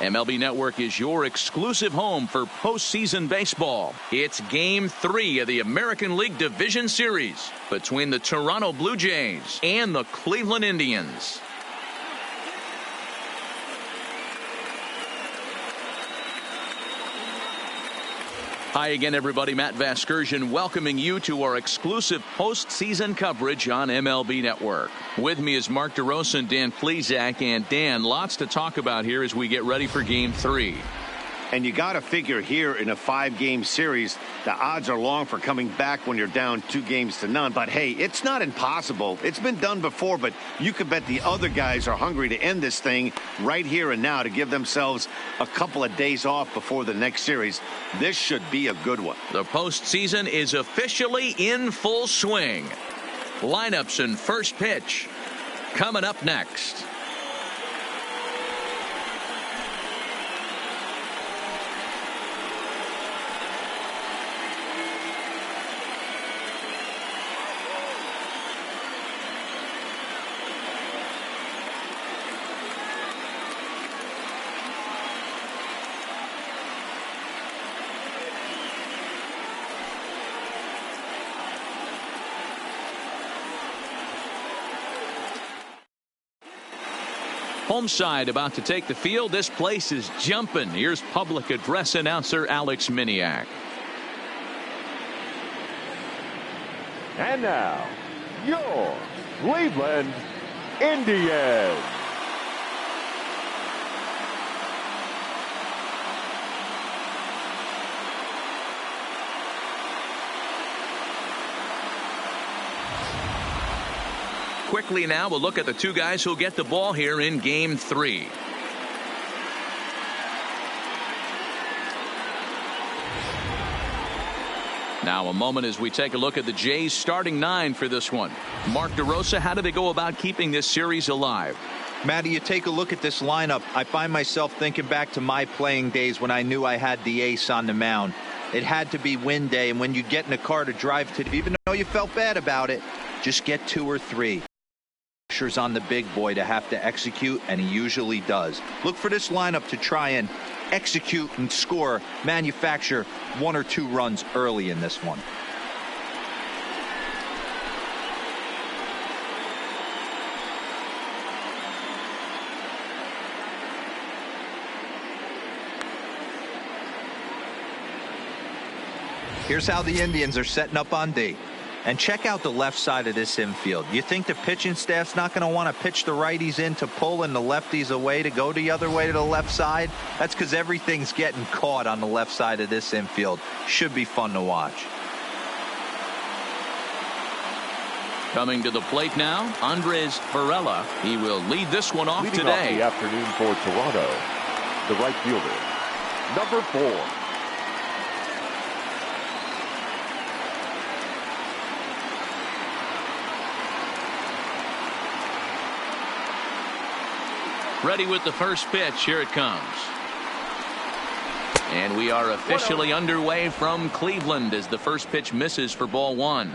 MLB Network is your exclusive home for postseason baseball. It's Game 3 of the American League Division Series between the Toronto Blue Jays and the Cleveland Indians. Hi again, everybody. Matt Vasgersian welcoming you to our exclusive postseason coverage on MLB Network. With me is Mark DeRosa and Dan Plesac. And Dan, lots to talk about here as we get ready for Game 3. And you got to figure here in a 5-game series, the odds are long for coming back when you're down 2-0. But hey, it's not impossible. It's been done before, but you could bet the other guys are hungry to end this thing right here and now to give themselves a couple of days off before the next series. This should be a good one. The postseason is officially in full swing. Lineups and first pitch coming up next. Home side about to take the field. This place is jumping. Here's public address announcer Alex Miniak. And now, your Cleveland Indians. Quickly now, we'll look at the two guys who'll get the ball here in Game 3. Now a moment as we take a look at the Jays starting 9 for this one. Mark DeRosa, how do they go about keeping this series alive? Matty, you take a look at this lineup. I find myself thinking back to my playing days when I knew I had the ace on the mound. It had to be win day, and when you get in a car to drive to, even though you felt bad about it, just get 2 or 3. Pressure's on the big boy to have to execute, and he usually does. Look for this lineup to try and execute and score, manufacture 1 or 2 runs early in this one. Here's how the Indians are setting up on D. And check out the left side of this infield. You think the pitching staff's not going to want to pitch the righties in to pull and the lefties away to go the other way to the left side? That's because everything's getting caught on the left side of this infield. Should be fun to watch. Coming to the plate now, Andres Varela. He will lead this one off Leading today. off the afternoon for Toronto, the right fielder, number 4. Ready with the first pitch. Here it comes. And we are officially underway from Cleveland as the first pitch misses for ball 1.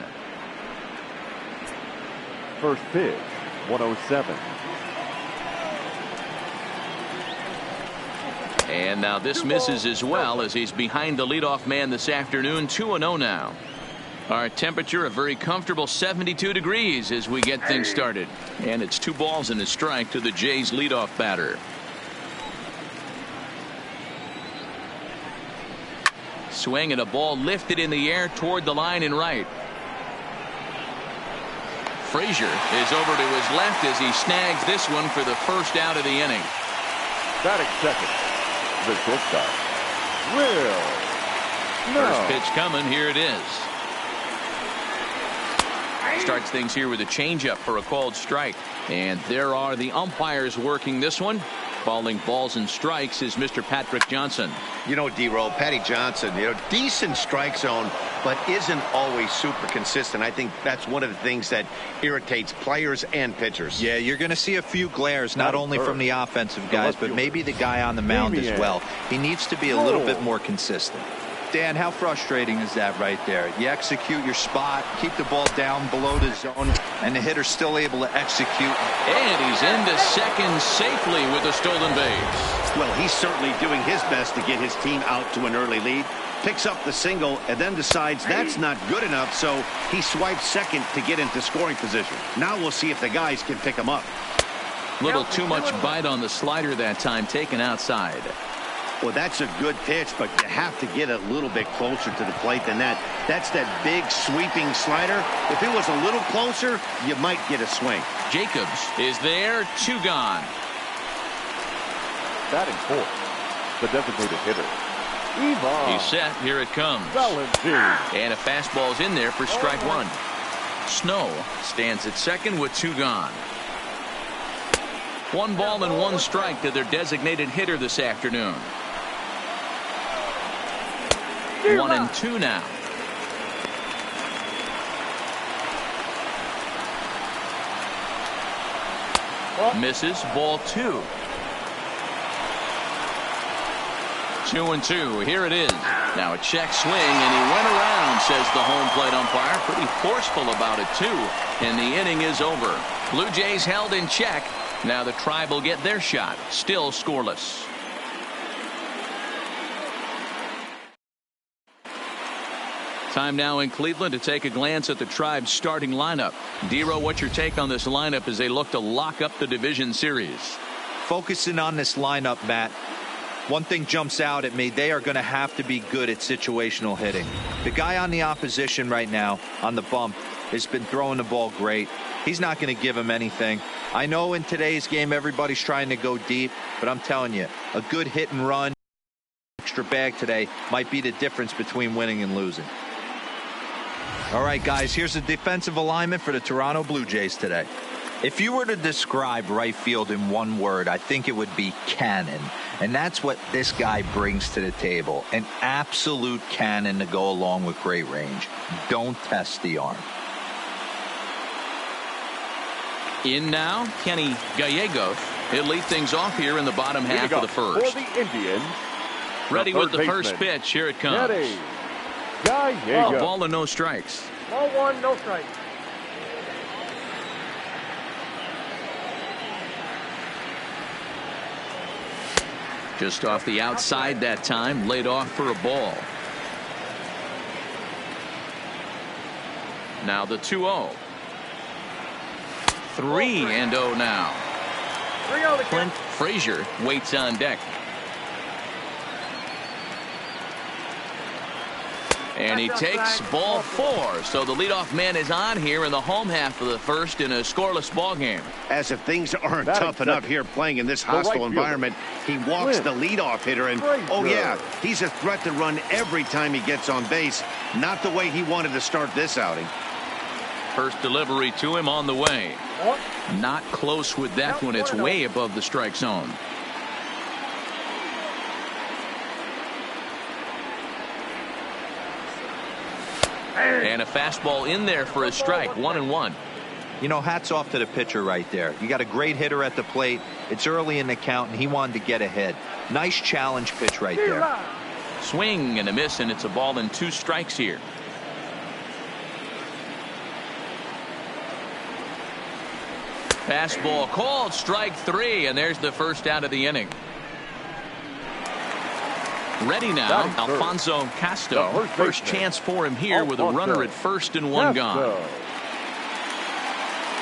First pitch, 107. And now this misses as well as he's behind the leadoff man this afternoon. 2-0 now. Our temperature a very comfortable 72 degrees as we get things started. And it's 2 balls and a strike to the Jays leadoff batter. Swing and a ball lifted in the air toward the line and right. Frazier is over to his left as he snags this one for the first out of the inning. Batting second, the shortstop, Will. First pitch coming. Here it is. Starts things here with a changeup for a called strike. And there are the umpires working this one. Calling balls and strikes is Mr. Patrick Johnson. You know, D-Roll, Patty Johnson, decent strike zone, but isn't always super consistent. I think that's one of the things that irritates players and pitchers. Yeah, you're going to see a few glares, not only from the offensive guys, but maybe the guy on the mound as well. He needs to be a little bit more consistent. Dan, how frustrating is that right there? You execute your spot, keep the ball down below the zone, and the hitter's still able to execute. And he's into second safely with a stolen base. Well, he's certainly doing his best to get his team out to an early lead. Picks up the single and then decides that's not good enough, so he swipes second to get into scoring position. Now we'll see if the guys can pick him up. Little too much bite on the slider that time, taken outside. Well, that's a good pitch, but you have to get a little bit closer to the plate than that. That's that big sweeping slider. If it was a little closer, you might get a swing. Jacobs is there, 2 gone. Batting fourth, the designated hitter, Ivan. He's set. Here it comes. Valentin. And a fastball's in there for strike 1. Snow stands at second with 2 gone. 1 ball and 1 strike to their designated hitter this afternoon. 1 and 2 now. Misses. Ball 2. 2 and 2. Here it is. Now a check swing, and he went around, says the home plate umpire. Pretty forceful about it, too. And the inning is over. Blue Jays held in check. Now the Tribe will get their shot. Still scoreless. Time now in Cleveland to take a glance at the Tribe's starting lineup. Dero, what's your take on this lineup as they look to lock up the division series? Focusing on this lineup, Matt, one thing jumps out at me. They are going to have to be good at situational hitting. The guy on the opposition right now on the bump has been throwing the ball great. He's not going to give him anything. I know in today's game everybody's trying to go deep, but I'm telling you, a good hit and run, extra bag today might be the difference between winning and losing. All right, guys, here's the defensive alignment for the Toronto Blue Jays today. If you were to describe right field in one word, I think it would be cannon. And that's what this guy brings to the table. An absolute cannon to go along with great range. Don't test the arm. In now, Kenny Gallegos. He'll lead things off here in the bottom half of the first. For the Indians, ready with the baseman, first pitch. Here it comes. Kenny A Gallegos. ball and no strikes. Ball 1, no strike. Just off the outside that time, laid off for a ball. Now the 2-0. 3-0 now. 3-0 to Clint Frazier waits on deck. And he takes ball 4. So the leadoff man is on here in the home half of the first in a scoreless ball game. As if things aren't Batting tough enough second, here playing in this the right hostile fielder, environment, he walks Clint the leadoff hitter, and oh yeah, he's a threat to run every time he gets on base. Not the way he wanted to start this outing. First delivery to him on the way. Not close with that one. It's way above the strike zone. And a fastball in there for a strike. 1-1. You know, hats off to the pitcher right there. You got a great hitter at the plate. It's early in the count, and he wanted to get ahead. Nice challenge pitch right there. Swing and a miss, and it's a ball and 2 strikes here. Fastball called, strike 3, and there's the first out of the inning. Ready now, Alfonso Castro. First chance for him here with a runner at first and 1 gone.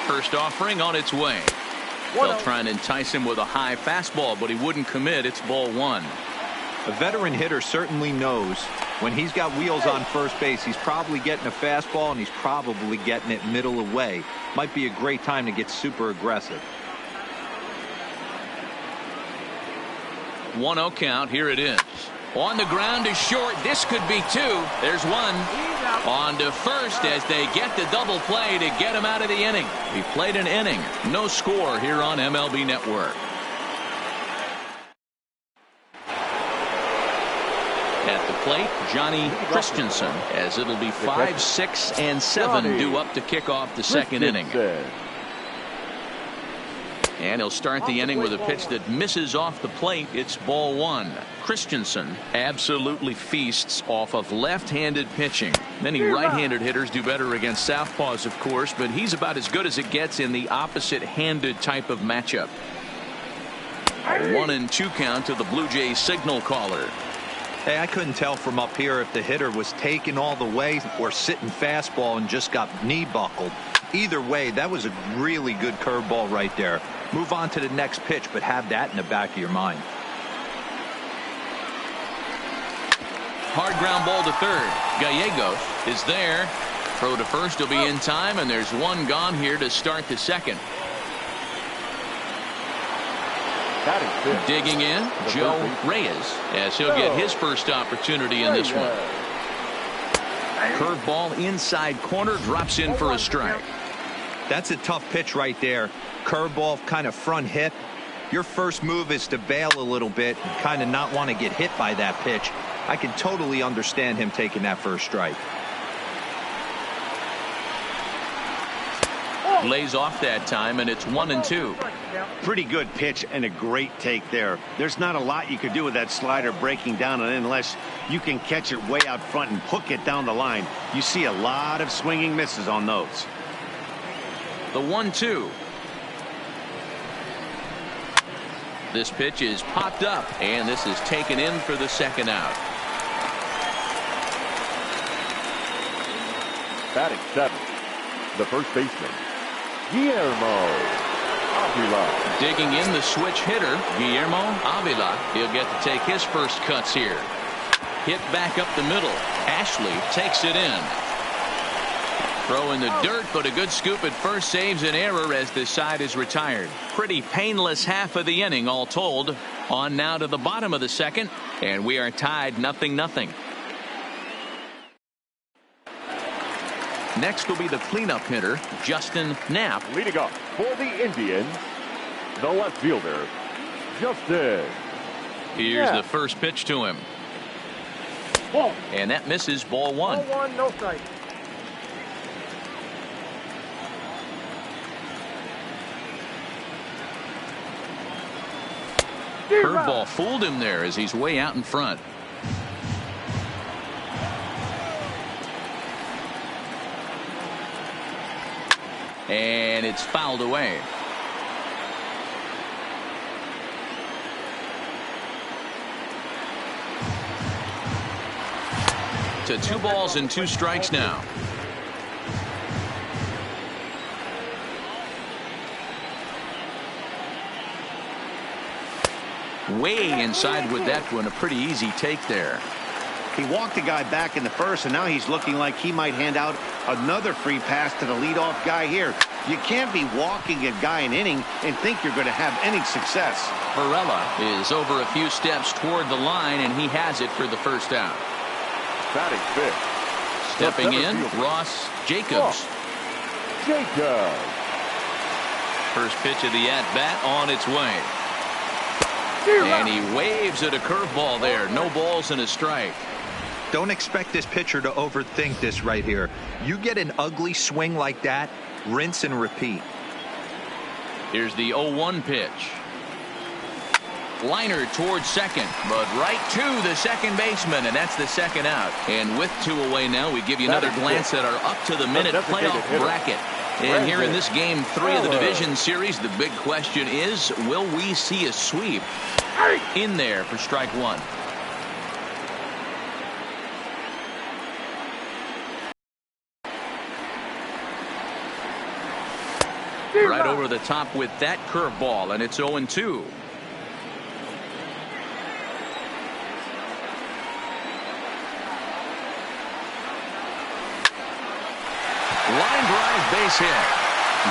First offering on its way. They'll try and entice him with a high fastball, but he wouldn't commit. It's ball 1. A veteran hitter certainly knows when he's got wheels on first base, he's probably getting a fastball, and he's probably getting it middle away. Might be a great time to get super aggressive. 1-0 count. Here it is. On the ground is short. This could be 2. There's 1. On to first as they get the double play to get him out of the inning. He played an inning. No score here on MLB Network. At the plate, Johnny Christensen, as it'll be 5, 6, and 7 due up to kick off the second inning. And he'll start the inning with a pitch that misses off the plate. It's ball one. Christensen absolutely feasts off of left-handed pitching. Many right-handed hitters do better against southpaws, of course, but he's about as good as it gets in the opposite-handed type of matchup. A 1-2 count to the Blue Jays signal caller. Hey, I couldn't tell from up here if the hitter was taking all the way or sitting fastball and just got knee buckled. Either way, that was a really good curveball right there. Move on to the next pitch, but have that in the back of your mind. Hard ground ball to third. Gallegos is there. Throw to first will be in time, and there's one gone here to start the second. Digging in, Joe Reyes, as he'll get his first opportunity in this one. Curveball inside corner, drops in for a strike. That's a tough pitch right there. Curveball, kind of front hip. Your first move is to bail a little bit and kind of not want to get hit by that pitch. I can totally understand him taking that first strike. Lays off that time, and it's 1-2. Pretty good pitch and a great take there. There's not a lot you could do with that slider breaking down, and unless you can catch it way out front and hook it down the line, you see a lot of swinging misses on those. The 1-2. This pitch is popped up, and this is taken in for the second out. Batting seventh, the first baseman, Guillermo Avila. Digging in the switch hitter, Guillermo Avila. He'll get to take his first cuts here. Hit back up the middle. Ashley takes it in. Throw in the dirt, but a good scoop at first saves an error as this side is retired. Pretty painless half of the inning all told. On now to the bottom of the second, and we are tied 0-0. Next will be the cleanup hitter, Justin Knapp. Leading up for the Indians, the left fielder, Justin. Here's the first pitch to him. And that misses ball one. Ball one, no strike. Curveball fooled him there as he's way out in front. And it's fouled away. To 2 balls and 2 strikes now. Way inside with that one. A pretty easy take there. He walked the guy back in the first, and now he's looking like he might hand out another free pass to the leadoff guy here. You can't be walking a guy an inning and think you're going to have any success. Varela is over a few steps toward the line, and he has it for the first out. Batting fifth. Stepping in, Ross Jacobs. Jacobs. First pitch of the at-bat on its way. And he waves at a curveball there. No balls and a strike. Don't expect this pitcher to overthink this right here. You get an ugly swing like that, rinse and repeat. Here's the 0-1 pitch. Liner towards second, but right to the second baseman, and that's the second out. And with 2 away now, we give you another glance at our up-to-the-minute playoff bracket. And here in this game 3 of the division series, the big question is, will we see a sweep in there for strike one? Right over the top with that curveball, and it's 0-2. Line drive, base hit.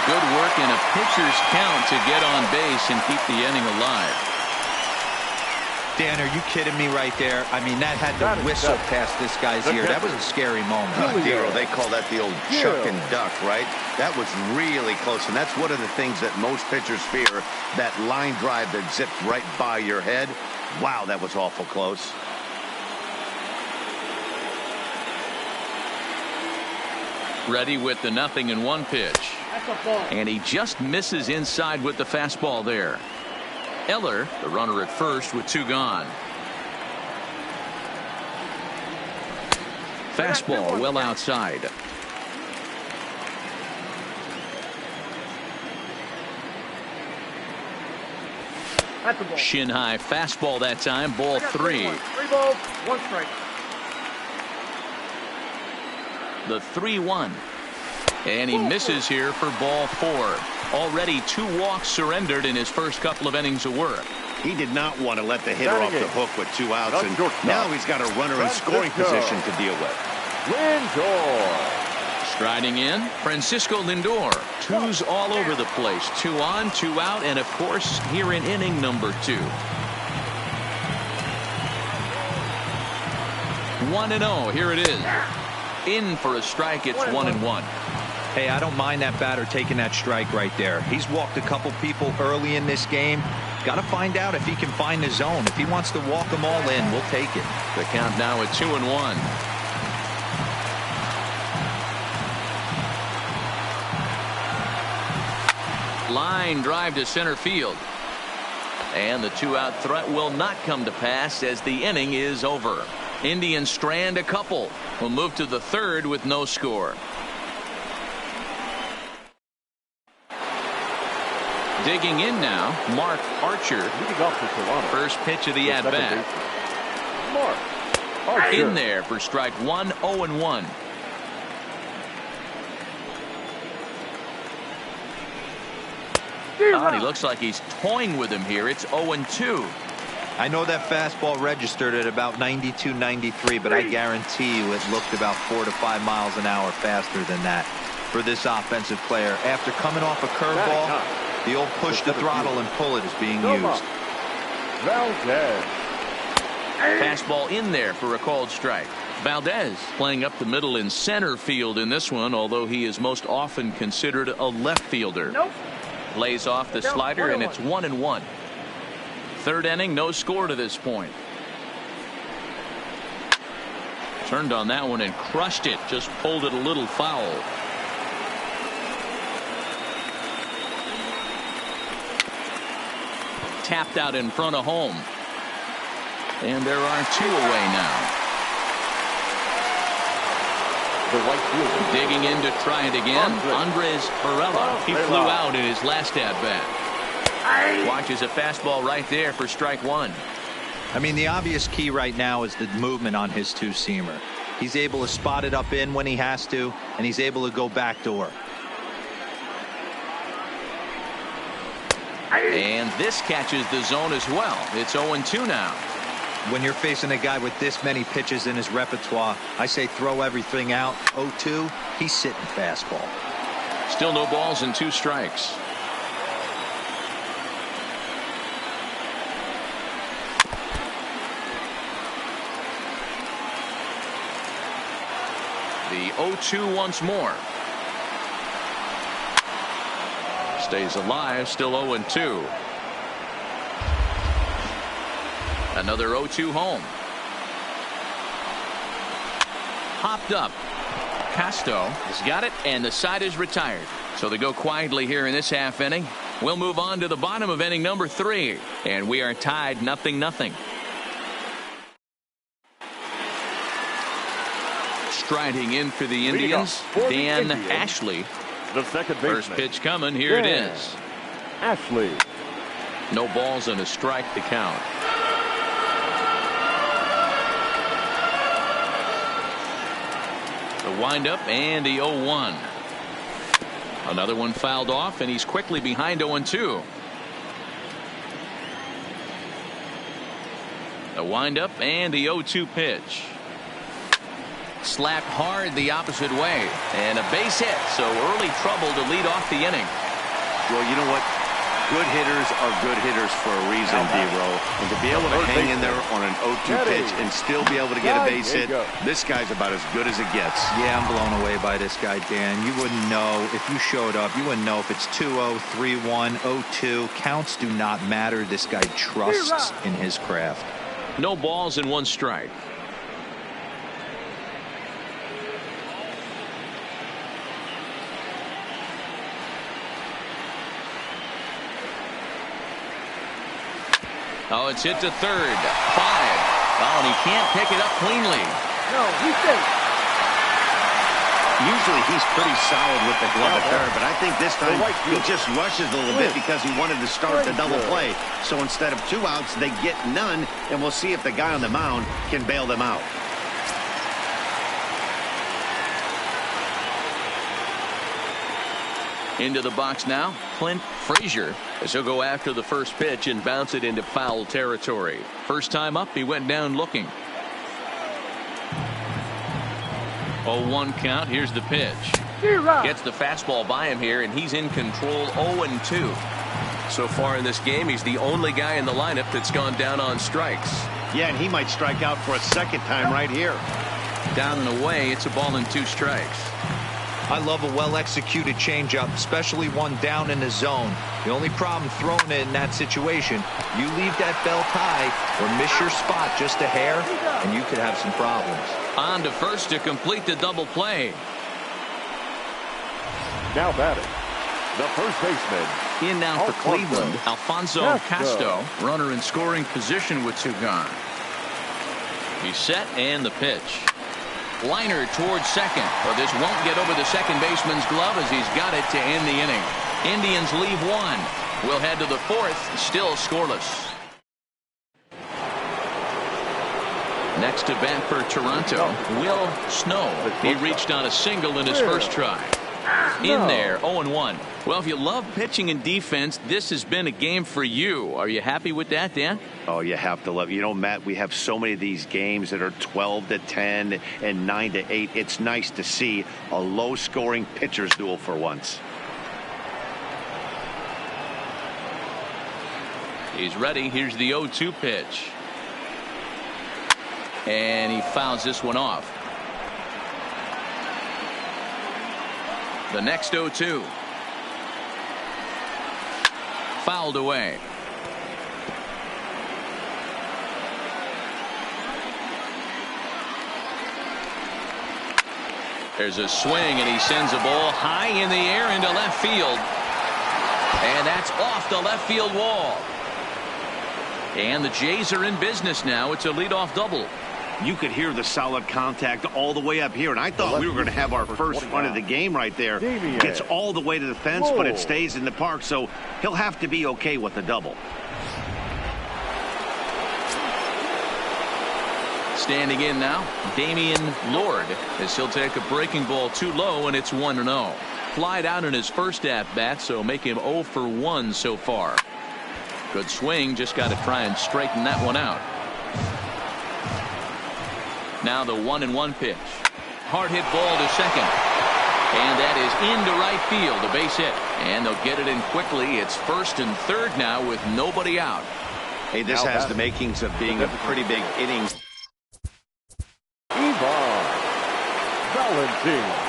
Good work in a pitcher's count to get on base and keep the inning alive. Dan, are you kidding me right there? I mean, that had to whistle past this guy's ear. That was a scary moment. Dero, they call that the old chuck and duck, right? That was really close, and that's one of the things that most pitchers fear, that line drive that zipped right by your head. Wow, that was awful close. Ready with the 0-1 pitch. That's a ball. And he just misses inside with the fastball there. Eller, the runner at first with 2 gone. Fastball well outside. That's a ball. Shin high fastball that time. Ball 3. 3 balls, 1 strike. The 3-1. And he misses here for ball 4. Already 2 walks surrendered in his first couple of innings of work. He did not want to let the hitter off the hook with 2 outs, and now he's got a runner in scoring position to deal with. Lindor. Striding in, Francisco Lindor. 2s all over the place. 2 on, 2 out, and of course here in inning number 2. 1-0. Here it is. In for a strike. It's 1-1. Hey, I don't mind that batter taking that strike right there. He's walked a couple people early in this game. Got to find out if he can find the zone. If he wants to walk them all in, we'll take it. The count now at 2-1. Line drive to center field. And the 2-out threat will not come to pass as the inning is over. Indians strand a couple. Will move to the 3rd with no score. Digging in now, Mark Archer. Leading off for Toronto. First pitch of the at-bat. Mark Archer. In there for strike 1, 0-1. He looks like he's toying with him here. It's 0-2. I know that fastball registered at about 92, 93, but I guarantee you it looked about 4 to 5 miles an hour faster than that for this offensive player. After coming off a curveball, the old push the throttle and pull it is being used. Valdez. Fastball in there for a called strike. Valdez playing up the middle in center field in this one, although he is most often considered a left fielder. Nope. Lays off the slider, and it's 1-1. 3rd inning, no score to this point. Turned on that one and crushed it. Just pulled it a little foul. Tapped out in front of home. And there are 2 away now. The right fielder. Digging in to try it again. Andres Varela. He flew out in his last at-bat. Watches a fastball right there for strike 1. I mean, the obvious key right now is the movement on his 2-seamer. He's able to spot it up in when he has to, and he's able to go backdoor. And this catches the zone as well. It's 0-2 now. When you're facing a guy with this many pitches in his repertoire, I say throw everything out. 0-2, he's sitting fastball. Still no balls and 2 strikes. The 0-2 once more. Stays alive, still 0-2. Another 0-2 home. Hopped up. Casto has got it, and the side is retired. So they go quietly here in this half inning. We'll move on to the bottom of inning number 3, and we are tied 0-0. Striding in for the Indians, Dan Ashley. The second baseman. First pitch coming. Here it is. Ashley. No balls and a strike to count. The windup and the 0-1. Another one fouled off, and he's quickly behind 0-2. The windup and the 0-2 pitch. Slapped hard the opposite way, and a base hit, so early trouble to lead off the inning. Well, you know what? Good hitters are good hitters for a reason, D-Row. And to be able to hang in there on an 0-2 pitch and still be able to get a base hit, this guy's about as good as it gets. Yeah, I'm blown away by this guy, Dan. You wouldn't know if you showed up. You wouldn't know if it's 2-0, 3-1, 0-2. Counts do not matter. This guy trusts in his craft. No balls and 1 strike. Oh, it's hit to third. 5. Oh, and he can't pick it up cleanly. No, he's safe. Usually he's pretty solid with the glove at third, but I think this time he just rushes a little bit because he wanted to start the double play. So instead of 2 outs, they get none, and we'll see if the guy on the mound can bail them out. Into the box now, Clint Frazier, as he'll go after the first pitch and bounce it into foul territory. First time up, he went down looking. 0-1 count. Here's the pitch. Gets the fastball by him here, and he's in control. 0-2. So far in this game, he's the only guy in the lineup that's gone down on strikes. Yeah, and he might strike out for a second time right here. Down and away, it's a ball and 2 strikes. I love a well-executed changeup, especially one down in the zone. The only problem throwing it in that situation, you leave that belt high or miss your spot just a hair, and you could have some problems. On to first to complete the double play. Now batting, the first baseman. In now for Cleveland, Alfonso Casto. Runner in scoring position with 2 gone. He's set, and the pitch. Liner towards second. But this won't get over the second baseman's glove as he's got it to end the inning. Indians leave 1. We'll head to the 4th, still scoreless. Next to bat for Toronto, Will Snow. He reached on a single in his first try. In there, 0-1. Well, if you love pitching and defense, this has been a game for you. Are you happy with that, Dan? Oh, you have to love it. You know, Matt, we have so many of these games that are 12-10 and 9-8. It's nice to see a low-scoring pitcher's duel for once. He's ready. Here's the 0-2 pitch. And he fouls this one off. The next 0-2. Fouled away. There's a swing, and he sends a ball high in the air into left field. And that's off the left field wall. And the Jays are in business now. It's a leadoff double. You could hear the solid contact all the way up here, and I thought we were going to have our first run of the game right there. Gets all the way to the fence, but it stays in the park, so he'll have to be okay with the double. Standing in now, Damian Lord, as he'll take a breaking ball too low, and it's 1-0. Flied out in his first at-bat, so make him 0 for 1 so far. Good swing, just got to try and straighten that one out. Now the 1-1 pitch. Hard hit ball to second. And that is into right field, a base hit. And they'll get it in quickly. It's first and third now with nobody out. Hey, this has the makings of being a pretty big inning. Ivan Valentin.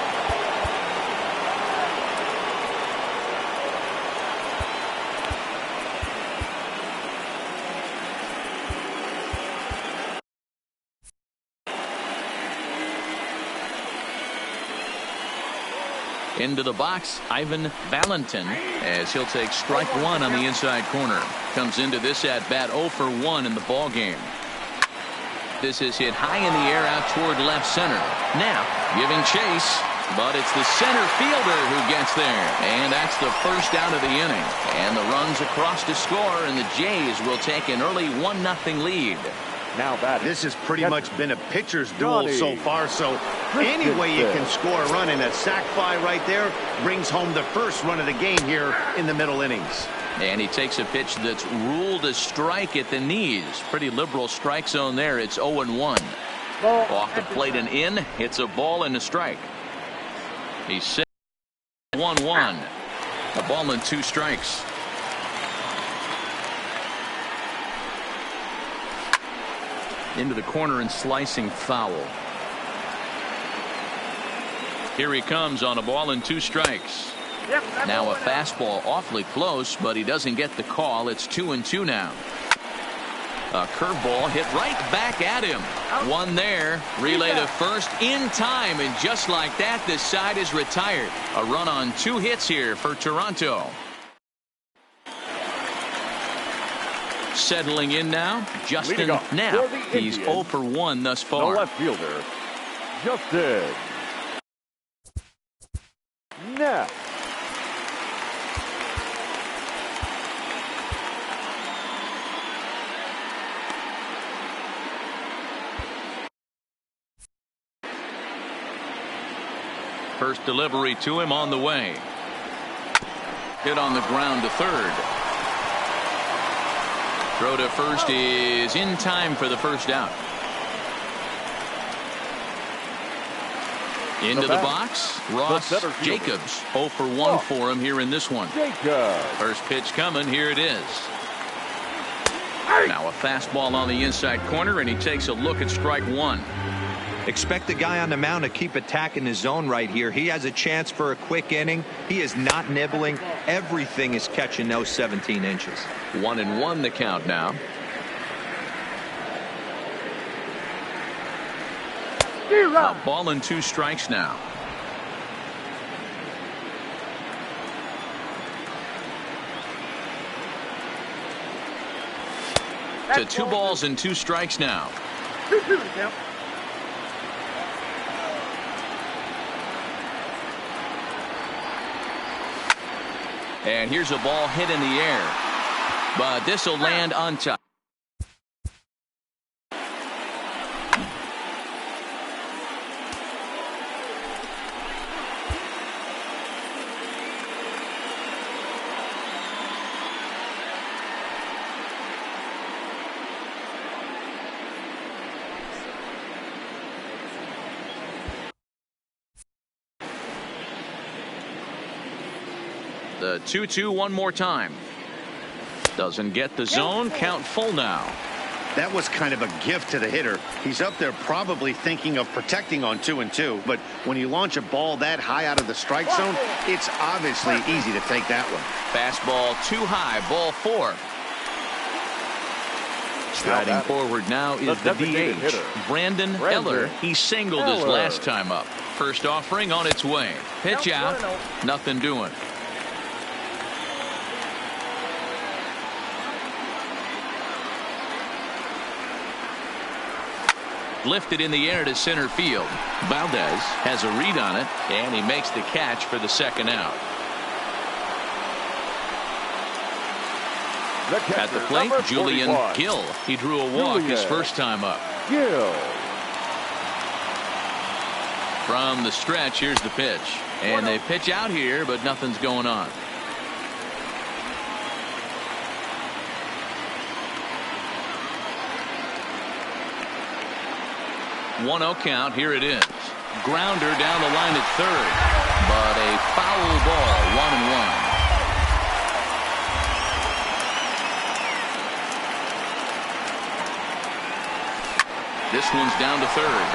Into the box, Ivan Valentin, as he'll take strike 1 on the inside corner. Comes into this at bat 0 for 1 in the ball game. This is hit high in the air out toward left center. Now giving chase, but it's the center fielder who gets there, and that's the first out of the inning. And the runs across to score, and the Jays will take an early 1-0 lead. Now batting. This has pretty much been a pitcher's duel so far, so any way you can score a run, and a sac fly right there brings home the first run of the game here in the middle innings. And he takes a pitch that's ruled a strike at the knees. Pretty liberal strike zone there. It's 0-1. Off the plate and in. It's a ball and a strike. He's set 1-1. A ball and 2 strikes. Into the corner and slicing foul. Here he comes on a ball and 2 strikes. Now a fastball awfully close, but he doesn't get the call. It's 2-2 now. A curveball hit right back at him. One there. Relay to first in time, and just like that, this side is retired. A run on 2 hits here for Toronto. Settling in now, Justin Leading off Knapp. for the He's Indians, 0 for 1 thus The far. left fielder, Justin Knapp. First delivery to him on the way. Hit on the ground to third. Throw to first is in time for the first out. Into the box, Ross Jacobs. 0 for 1 for him here in this one. Jacobs. First pitch coming, here it is. Now a fastball on the inside corner, and he takes a look at strike one. Expect the guy on the mound to keep attacking his zone right here. He has a chance for a quick inning. He is not nibbling. Everything is catching those 17 inches. 1-1 the count now. A ball and 2 strikes now. To 2 balls and 2 strikes now. 2-2 the count. And here's a ball hit in the air, but this will land untouched. The 2-2 one more time. Doesn't get the zone. Count full now. That was kind of a gift to the hitter. He's up there probably thinking of protecting on 2-2. But when you launch a ball that high out of the strike zone, it's obviously easy to take that one. Fastball too high. Ball 4. Striding forward now is the DH, Brandon Eller. He singled his last time up. First offering on its way. Pitch out. Nothing doing. Lifted in the air to center field. Valdez has a read on it, and he makes the catch for the second out. At the plate, Julian Gill. He drew a walk his first time up. Gill. From the stretch, here's the pitch. And they pitch out here, but nothing's going on. One-0 count. Here it is. Grounder down the line at third, but a foul ball. 1-1. This one's down to third.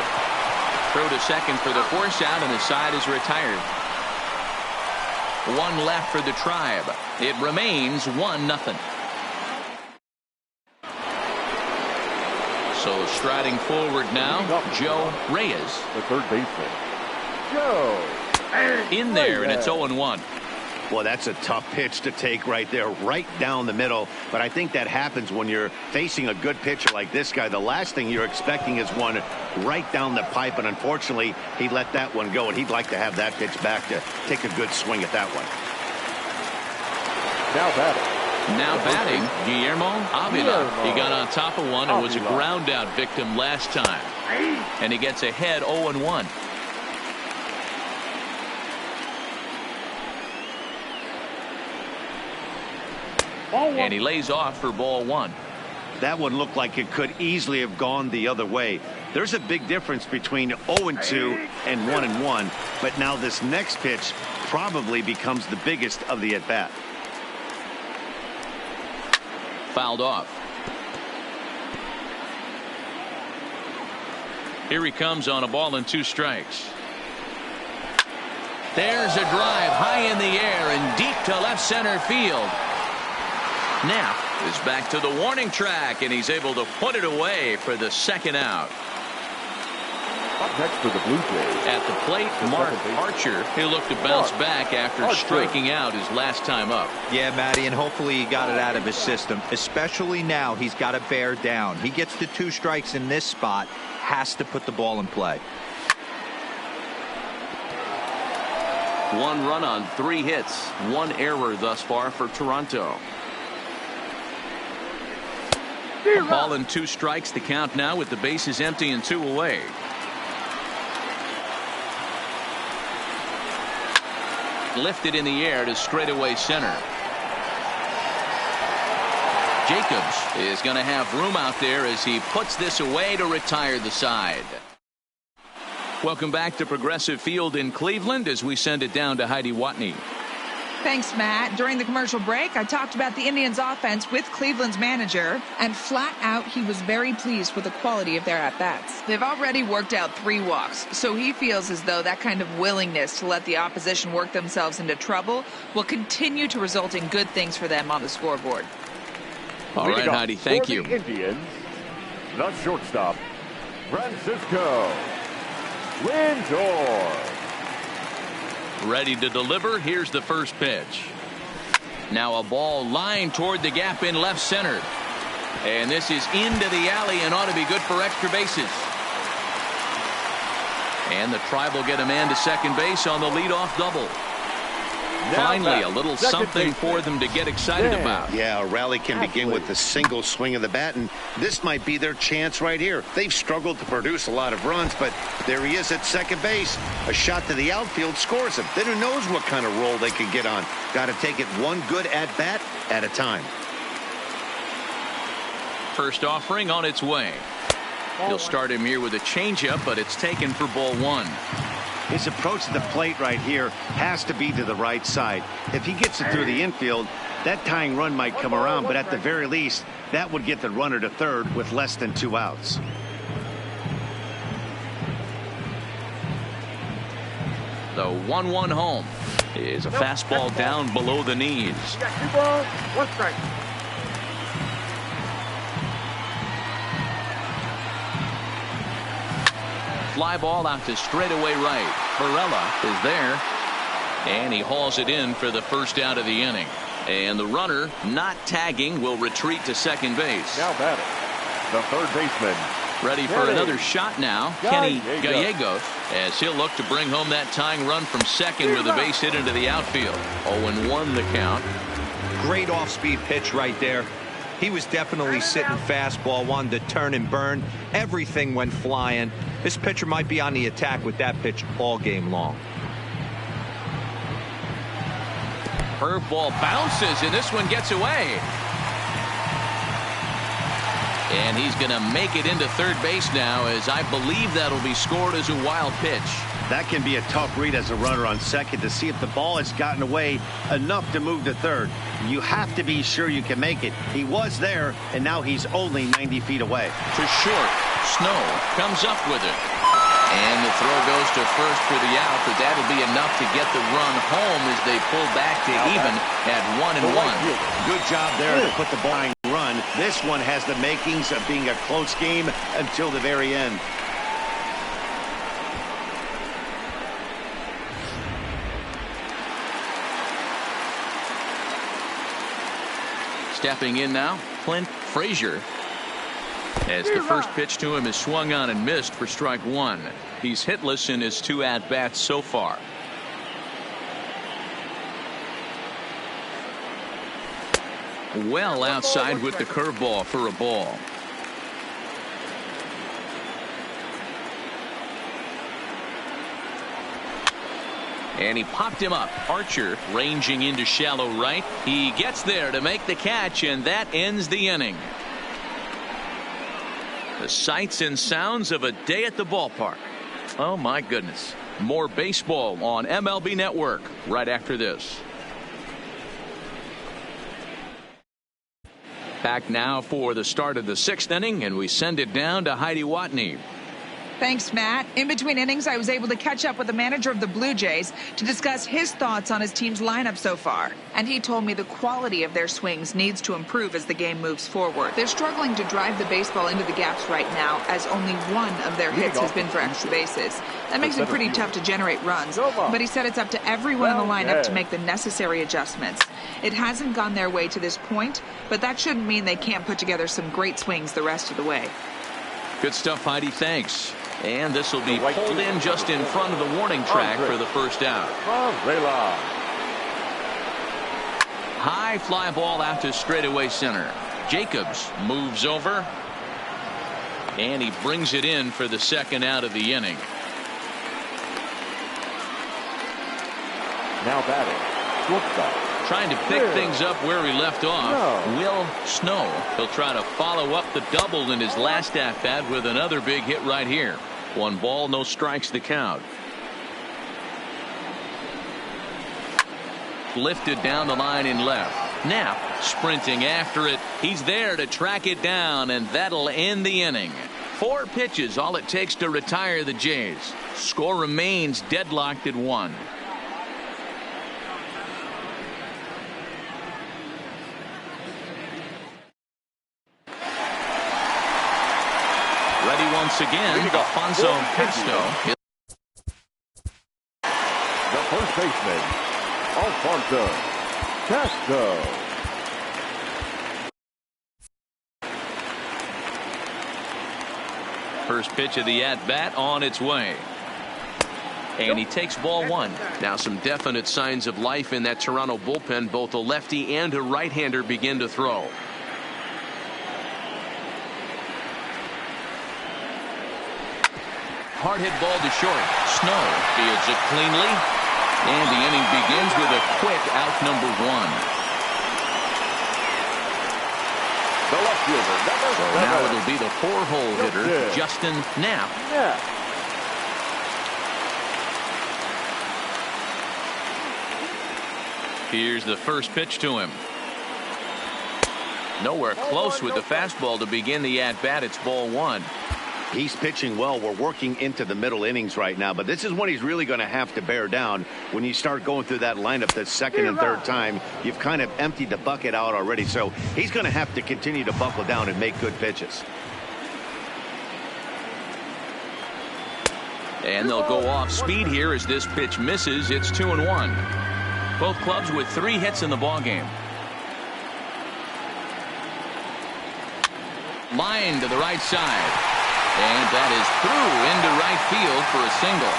Throw to second for the force out, and the side is retired. One left for the Tribe. It remains 1-0. So striding forward now, Joe Reyes. The third baseman, Joe. In there, and it's 0-1. Well, that's a tough pitch to take right there, right down the middle. But I think that happens when you're facing a good pitcher like this guy. The last thing you're expecting is one right down the pipe, and unfortunately, he let that one go, and he'd like to have that pitch back to take a good swing at that one. Now batting, Guillermo Avila. He got on top of one and was a ground out victim last time. And he gets ahead 0-1. And he lays off for ball 1. That one looked like it could easily have gone the other way. There's a big difference between 0-2 and 1-1. But now this next pitch probably becomes the biggest of the at-bat. Fouled off. Here he comes on a ball and 2 strikes. There's a drive high in the air and deep to left center field. Knapp is back to the warning track, and he's able to put it away for the second out. Up next for the Blue Jays. At the plate, Mark Archer. He'll look to bounce back after striking out his last time up. Yeah, Matty, and hopefully he got it out of his system. Especially now, he's got to bear down. He gets the 2 strikes in this spot, has to put the ball in play. 1 run on 3 hits, 1 error thus far for Toronto. A ball and 2 strikes, the count now with the bases empty and 2 away. Lifted in the air to straightaway center. Jacobs is going to have room out there as he puts this away to retire the side. Welcome back to Progressive Field in Cleveland as we send it down to Heidi Watney. Thanks, Matt. During the commercial break, I talked about the Indians' offense with Cleveland's manager, and flat out, he was very pleased with the quality of their at-bats. They've already worked out 3 walks, so he feels as though that kind of willingness to let the opposition work themselves into trouble will continue to result in good things for them on the scoreboard. All right, Heidi, thank you. Indians, the shortstop, Francisco Lindor. Ready to deliver. Here's the first pitch. Now a ball lined toward the gap in left center. And this is into the alley and ought to be good for extra bases. And the Tribe will get a man to second base on the leadoff double. Finally, a little something for them to get excited about. Yeah, a rally can begin with a single swing of the bat, and this might be their chance right here. They've struggled to produce a lot of runs, but there he is at second base. A shot to the outfield scores him. Then who knows what kind of roll they can get on. Got to take it one good at-bat at a time. First offering on its way. He'll start him here with a changeup, but it's taken for ball 1. His approach to the plate right here has to be to the right side. If he gets it through the infield, that tying run might come around, but at the very least, that would get the runner to third with less than 2 outs. The 1-1 home is a fastball down below the knees. You got 2 balls, 1 strike. Fly ball out to straightaway right. Barella is there, and he hauls it in for the first out of the inning. And the runner, not tagging, will retreat to second base. Now batting, the third baseman. Ready for another shot now, Kenny Gallegos, as he'll look to bring home that tying run from second with a base hit into the outfield. 0-1 the count. Great off-speed pitch right there. He was definitely sitting fastball, wanted to turn and burn. Everything went flying. This pitcher might be on the attack with that pitch all game long. Curveball bounces, and this one gets away. And he's going to make it into third base now, as I believe that'll be scored as a wild pitch. That can be a tough read as a runner on second to see if the ball has gotten away enough to move to third. You have to be sure you can make it. He was there, and now he's only 90 feet away. To short. Snow comes up with it. And the throw goes to first for the out, but that'll be enough to get the run home as they pull back to even at 1-1. Good job there to put the ball in run. This one has the makings of being a close game until the very end. Stepping in now, Clint Frazier. As the first pitch to him is swung on and missed for strike 1. He's hitless in his 2 at-bats so far. Well outside with the curveball for a ball. And he popped him up. Archer ranging into shallow right. He gets there to make the catch, and that ends the inning. The sights and sounds of a day at the ballpark. Oh my goodness. More baseball on MLB Network right after this. Back now for the start of the 6th inning, and we send it down to Heidi Watney. Thanks, Matt. In between innings, I was able to catch up with the manager of the Blue Jays to discuss his thoughts on his team's lineup so far. And he told me the quality of their swings needs to improve as the game moves forward. They're struggling to drive the baseball into the gaps right now, as only one of their hits has been for extra bases. That makes it pretty tough to generate runs. But he said it's up to everyone in the lineup to make the necessary adjustments. It hasn't gone their way to this point, but that shouldn't mean they can't put together some great swings the rest of the way. Good stuff, Heidi. Thanks. And this will be pulled in just in front of the warning track for the first out. High fly ball out to straightaway center. Jacobs moves over, and he brings it in for the second out of the inning. Now batting, shortstop. Trying to pick things up where he left off. Will Snow. He'll try to follow up the double in his last at-bat with another big hit right here. 1 ball, no strikes the count. Lifted down the line in left. Now sprinting after it. He's there to track it down, and that'll end the inning. 4 pitches, all it takes to retire the Jays. Score remains deadlocked at 1. Ready once again, Alfonso Castro. The first baseman, Alfonso Castro. First pitch of the at-bat on its way. And he takes ball 1. Now some definite signs of life in that Toronto bullpen. Both a lefty and a right-hander begin to throw. Hard hit ball to short. Snow fields it cleanly. And the inning begins with a quick out number 1. The left fielder, number 7. So now it'll be the 4-hole hitter, Justin Knapp. Here's the first pitch to him. Nowhere close with the fastball to begin the at-bat. It's ball 1. He's pitching well. We're working into the middle innings right now, but this is when he's really going to have to bear down. When you start going through that lineup the second and third time, you've kind of emptied the bucket out already, so he's going to have to continue to buckle down and make good pitches. And they'll go off speed here as this pitch misses. It's 2-1. Both clubs with 3 hits in the ballgame. Line to the right side. And that is through into right field for a single.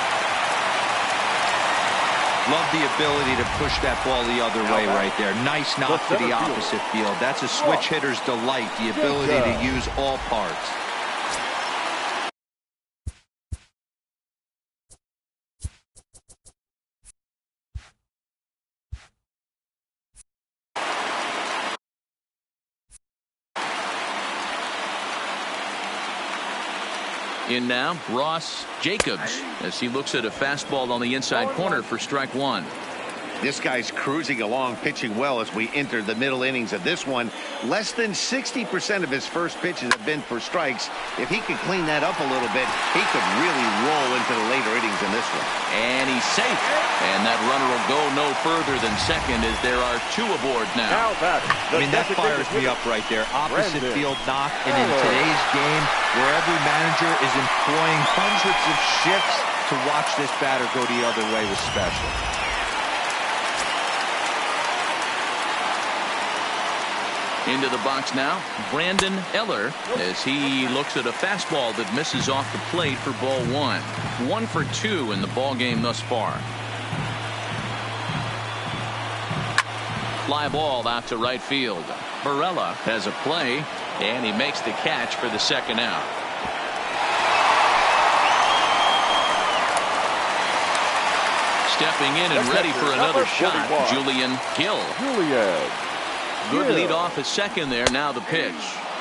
Love the ability to push that ball the other way right there. Nice knock to the opposite field. That's a switch hitter's delight, the ability to use all parts. In now, Ross Jacobs, as he looks at a fastball on the inside corner for strike 1. This guy's cruising along, pitching well as we enter the middle innings of this one. Less than 60% of his first pitches have been for strikes. If he could clean that up a little bit, he could really roll into the later innings in this one. And he's safe. And that runner will go no further than second as there are 2 aboard now. I mean, that fires me up right there. Opposite field knock. And in today's game, where every manager is employing hundreds of shifts to watch this batter go the other way was special. Into the box now, Brandon Eller, as he looks at a fastball that misses off the plate for ball 1. 1 for 2 in the ball game thus far. Fly ball out to right field. Barella has a play, and he makes the catch for the second out. Stepping in and ready for another shot, Julian Gill. Good lead off at second there. Now the pitch.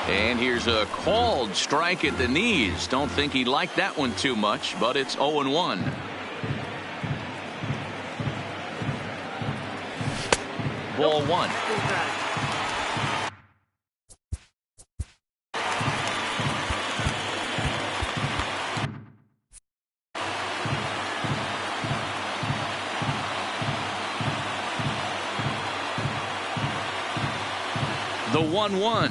And here's a called strike at the knees. Don't think he liked that one too much, but it's 0-1. Ball 1. The 1-1.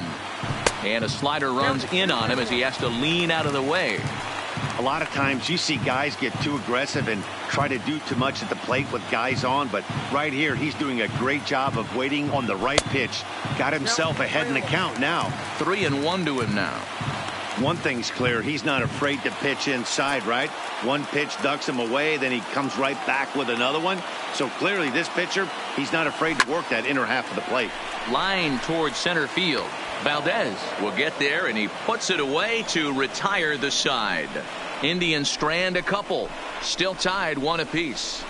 And a slider runs in on him as he has to lean out of the way. A lot of times you see guys get too aggressive and try to do too much at the plate with guys on, but right here he's doing a great job of waiting on the right pitch. Got himself ahead in the count now. 3-1 to him now. One thing's clear, he's not afraid to pitch inside, right? One pitch ducks him away, then he comes right back with another one. So clearly this pitcher, he's not afraid to work that inner half of the plate. Line towards center field. Valdez will get there, and he puts it away to retire the side. Indians strand a couple. Still tied 1 apiece.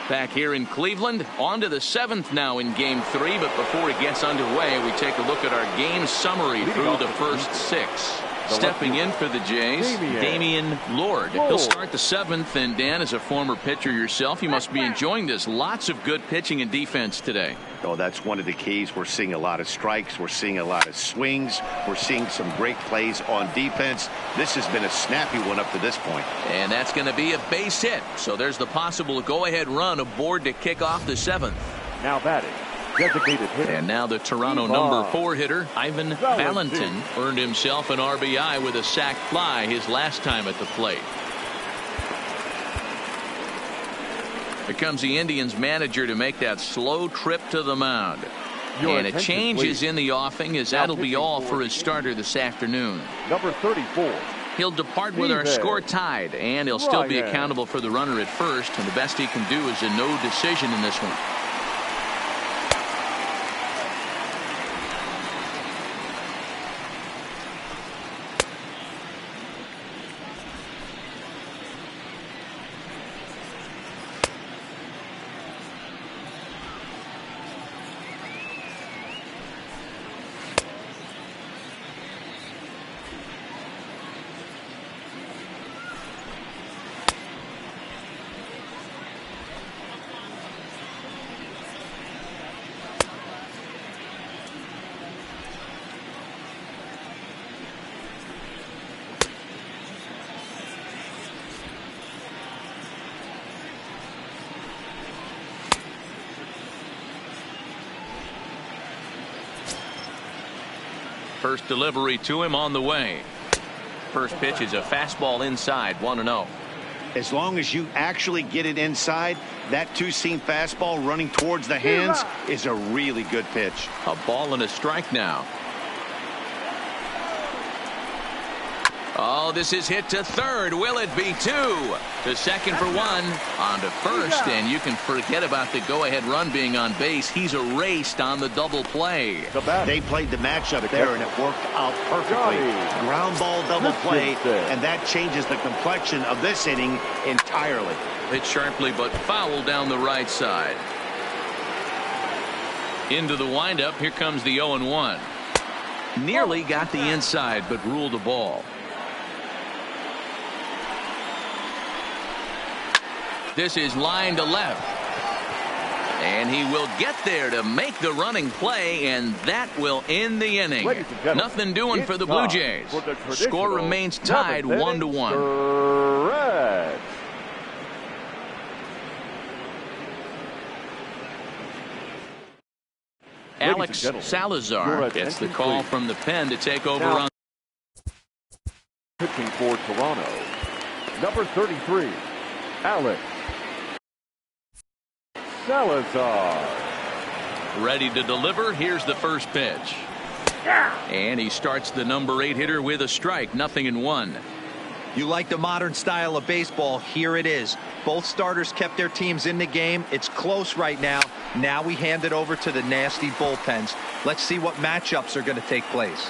Back here in Cleveland, on to the 7th now in Game 3. But before it gets underway, we take a look at our game summary through the first 6. Stepping in for the Jays, Damian Lord. He'll start the 7th, and Dan, as a former pitcher yourself, you must be enjoying this. Lots of good pitching and defense today. Oh, that's one of the keys. We're seeing a lot of strikes. We're seeing a lot of swings. We're seeing some great plays on defense. This has been a snappy one up to this point. And that's going to be a base hit. So there's the possible go-ahead run aboard to kick off the 7th. Now batting, designated hitter. And now the Toronto number 4 hitter, Ivan Valentin, earned himself an RBI with a sac fly his last time at the plate. Here comes the Indians manager to make that slow trip to the mound. And a change is in the offing, as that'll be all for his starter this afternoon. Number 34. He'll depart with our score tied, and he'll still be accountable for the runner at first, and the best he can do is a no decision in this one. First delivery to him on the way. First pitch is a fastball inside, 1-0. As long as you actually get it inside, that two-seam fastball running towards the hands is a really good pitch. A ball and a strike now. Oh, this is hit to third. Will it be 2? The second for 1. On to first, and you can forget about the go-ahead run being on base. He's erased on the double play. They played the matchup there, and it worked out perfectly. Ground ball double play, and that changes the complexion of this inning entirely. Hit sharply, but foul down the right side. Into the windup. Here comes the 0-1. Nearly got the inside, but ruled a ball. This is line to left. And he will get there to make the running play, and that will end the inning. Nothing doing for the Blue Jays. Score remains tied 1-1. Alex Salazar gets the call from the pen to take over on. Pitching for Toronto, number 33, Alex Salazar. Ready to deliver. Here's the first pitch. And he starts the number 8 hitter with a strike. 0-1. You like the modern style of baseball. Here it is. Both starters kept their teams in the game. It's close right now. Now we hand it over to the nasty bullpens. Let's see what matchups are going to take place.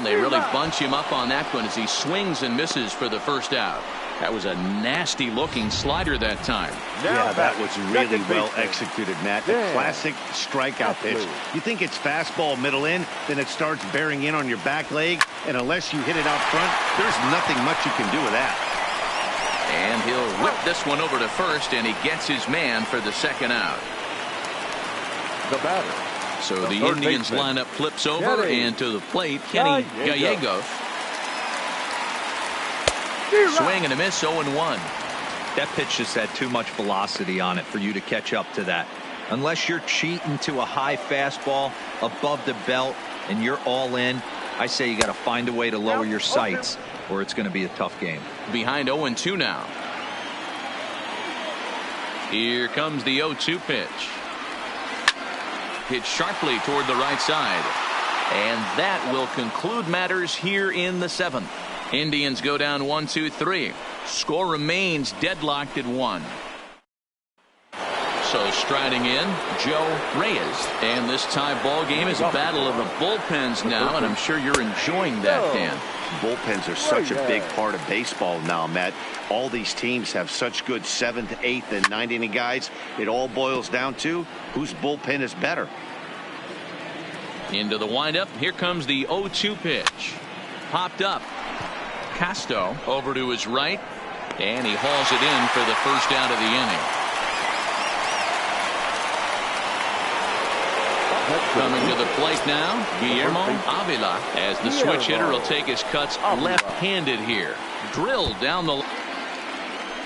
They really bunch him up on that one as he swings and misses for the first out. That was a nasty looking slider that time. Yeah, that was really well executed, Matt. The classic strikeout pitch. You think it's fastball middle in, then it starts bearing in on your back leg, and unless you hit it out front, there's nothing much you can do with that. And he'll whip this one over to first, and he gets his man for the second out. The batter. So the Indians lineup flips over, and to the plate, Kenny Gallegos. Swing and a miss, 0-1. That pitch just had too much velocity on it for you to catch up to that. Unless you're cheating to a high fastball above the belt and you're all in, I say you got to find a way to lower your sights or it's going to be a tough game. Behind 0-2 now. Here comes the 0-2 pitch. Hit sharply toward the right side. And that will conclude matters here in the 7th. Indians go down 1-2-3. Score remains deadlocked at 1. So striding in, Joe Reyes. And this tie ball game is a battle of the bullpens now, and I'm sure you're enjoying that, Dan. Bullpens are such a big part of baseball now, Matt. All these teams have such good 7th, 8th, and 9th inning guys. It all boils down to whose bullpen is better. Into the windup. Here comes the 0-2 pitch. Popped up. Casto over to his right, and he hauls it in for the first out of the inning. Coming to the plate now, Guillermo Avila, as the switch hitter will take his cuts left-handed here. Drilled down the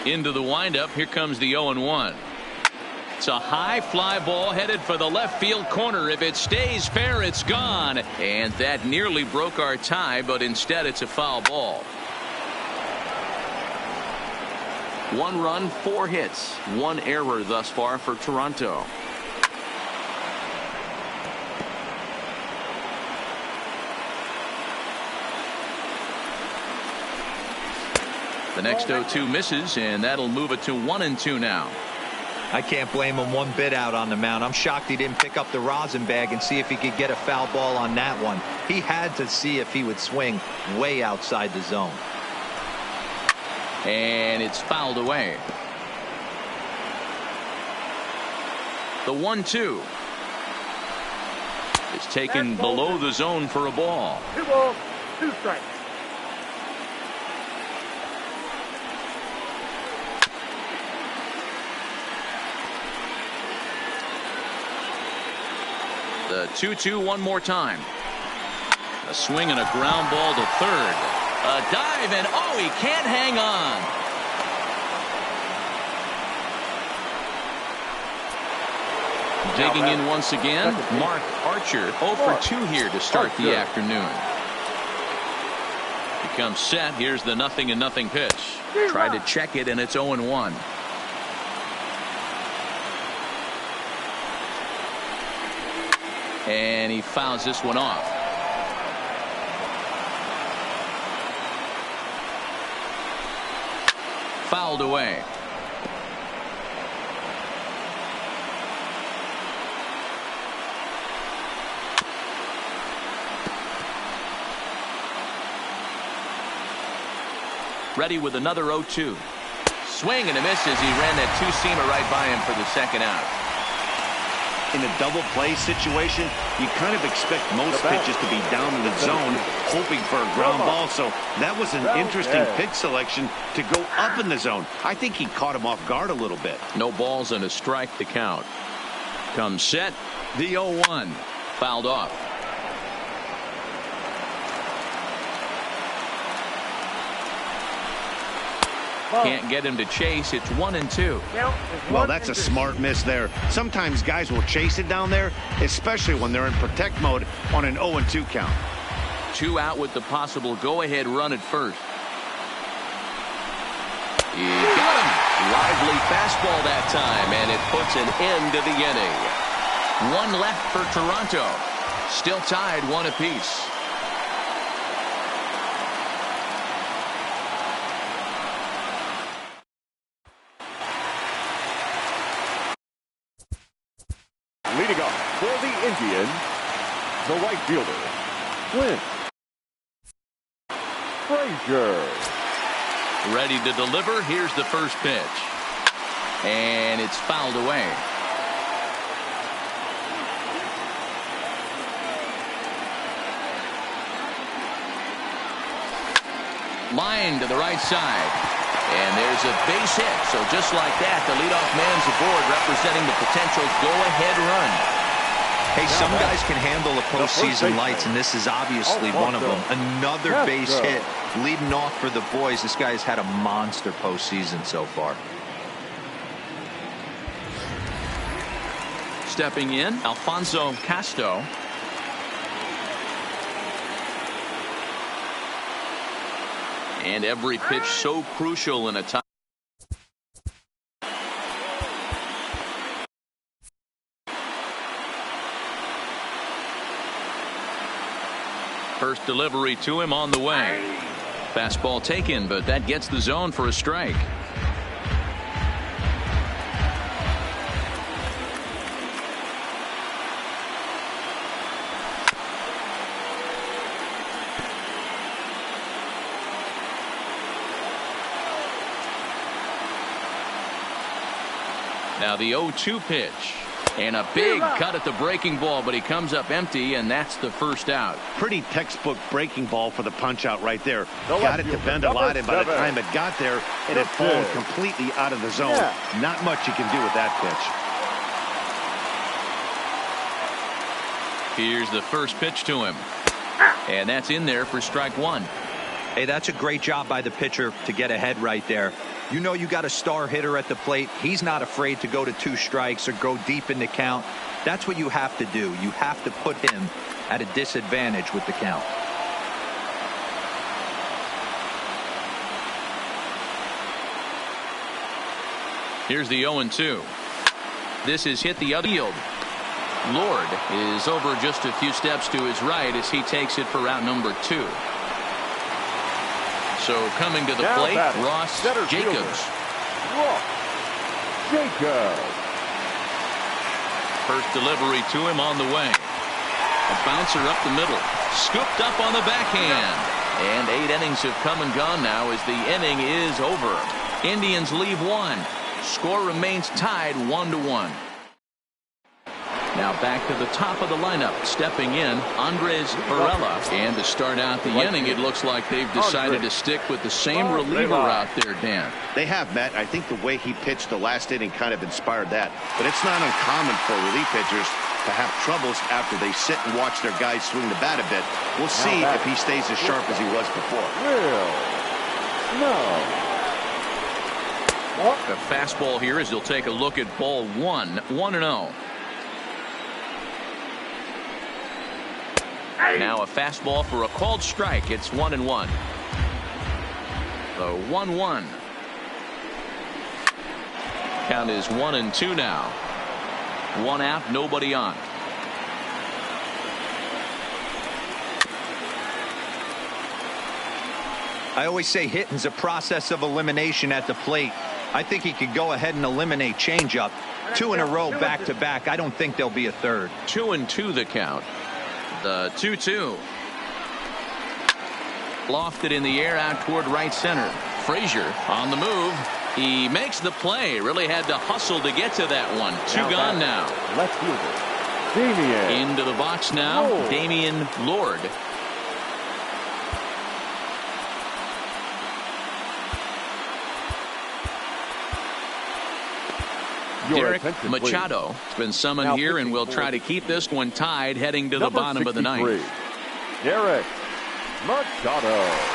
into the windup. Here comes the 0-1. It's a high fly ball headed for the left field corner. If it stays fair, it's gone. And that nearly broke our tie, but instead it's a foul ball. 1 run, 4 hits, 1 error thus far for Toronto. The next 0-2 misses, and that'll move it to 1-2 now. I can't blame him one bit out on the mound. I'm shocked he didn't pick up the rosin bag and see if he could get a foul ball on that one. He had to see if he would swing way outside the zone. And it's fouled away. The 1-2 is taken below the zone for a ball. 2 balls, 2 strikes. The 2-2 one more time. A swing and a ground ball to third. A dive, and oh, he can't hang on. Digging in once again, Mark Archer, 0 for 2 here to start the afternoon. He comes set. Here's the 0-0 pitch. Tried to check it, and it's 0-1. And he fouls this one off. Fouled away. Ready with another 0-2. Swing and a miss as he ran that 2-seamer right by him for the second out. In a double play situation, you kind of expect most pitches to be down in the zone, hoping for a ground ball. So that was an interesting pitch selection to go up in the zone. I think he caught him off guard a little bit. No balls and a strike to count. Comes set. The 0-1. Fouled off. Can't get him to chase. It's 1-2. Well, that's a smart miss there. Sometimes guys will chase it down there, especially when they're in protect mode on an 0-2 count. 2 out with the possible go-ahead run at first. He got him. Lively fastball that time, and it puts an end to the inning. 1 left for Toronto. Still tied 1 apiece. Leading up for the Indians, the right fielder, Clint Frazier. Ready to deliver. Here's the first pitch. And it's fouled away. Line to the right side. And there's a base hit. So just like that, the leadoff man's aboard, representing the potential go-ahead run. Hey, some guys can handle the postseason lights, and this is obviously one of them. Another base hit leading off for the boys. This guy's had a monster postseason so far. Stepping in, Alfonso Casto. And every pitch so crucial in a tie. First delivery to him on the way. Fastball taken, but that gets the zone for a strike. Now the 0-2 pitch. And a big cut at the breaking ball, but he comes up empty, and that's the first out. Pretty textbook breaking ball for the punch out right there. Got it to bend a lot, and by the time it got there, it had fallen completely out of the zone. Not much you can do with that pitch. Here's the first pitch to him. And that's in there for strike one. Hey, that's a great job by the pitcher to get ahead right there. You know you got a star hitter at the plate. He's not afraid to go to 2 strikes or go deep in the count. That's what you have to do. You have to put him at a disadvantage with the count. Here's the 0-2. This is hit the other field. Lord is over just a few steps to his right as he takes it for route number 2. So coming to the plate, Ross Jacobs. First delivery to him on the way. A bouncer up the middle. Scooped up on the backhand. And 8 innings have come and gone now as the inning is over. Indians leave 1. Score remains tied 1-1. Now back to the top of the lineup. Stepping in, Andres Varela. And to start out the inning, it looks like they've decided to stick with the same reliever out there, Dan. They have, Matt. I think the way he pitched the last inning kind of inspired that. But it's not uncommon for relief pitchers to have troubles after they sit and watch their guys swing the bat a bit. We'll see if he stays as sharp as he was before. The fastball here as he'll take a look at ball 1. 1-0. Now a fastball for a called strike. It's 1-1. The 1-1. Count is 1-2 now. 1 out, nobody on. I always say hitting's a process of elimination at the plate. I think he could go ahead and eliminate changeup. 2 in a row back to back. I don't think there'll be a third. 2-2 the count. The 2-2. Lofted in the air out toward right center. Frazier on the move. He makes the play. Really had to hustle to get to that one. 2 gone now. Left fielder Damian. Into the box now. Damian Lord. Derek Machado has been summoned here, and we'll try to keep this one tied heading to the bottom of the 9th. Derek Machado.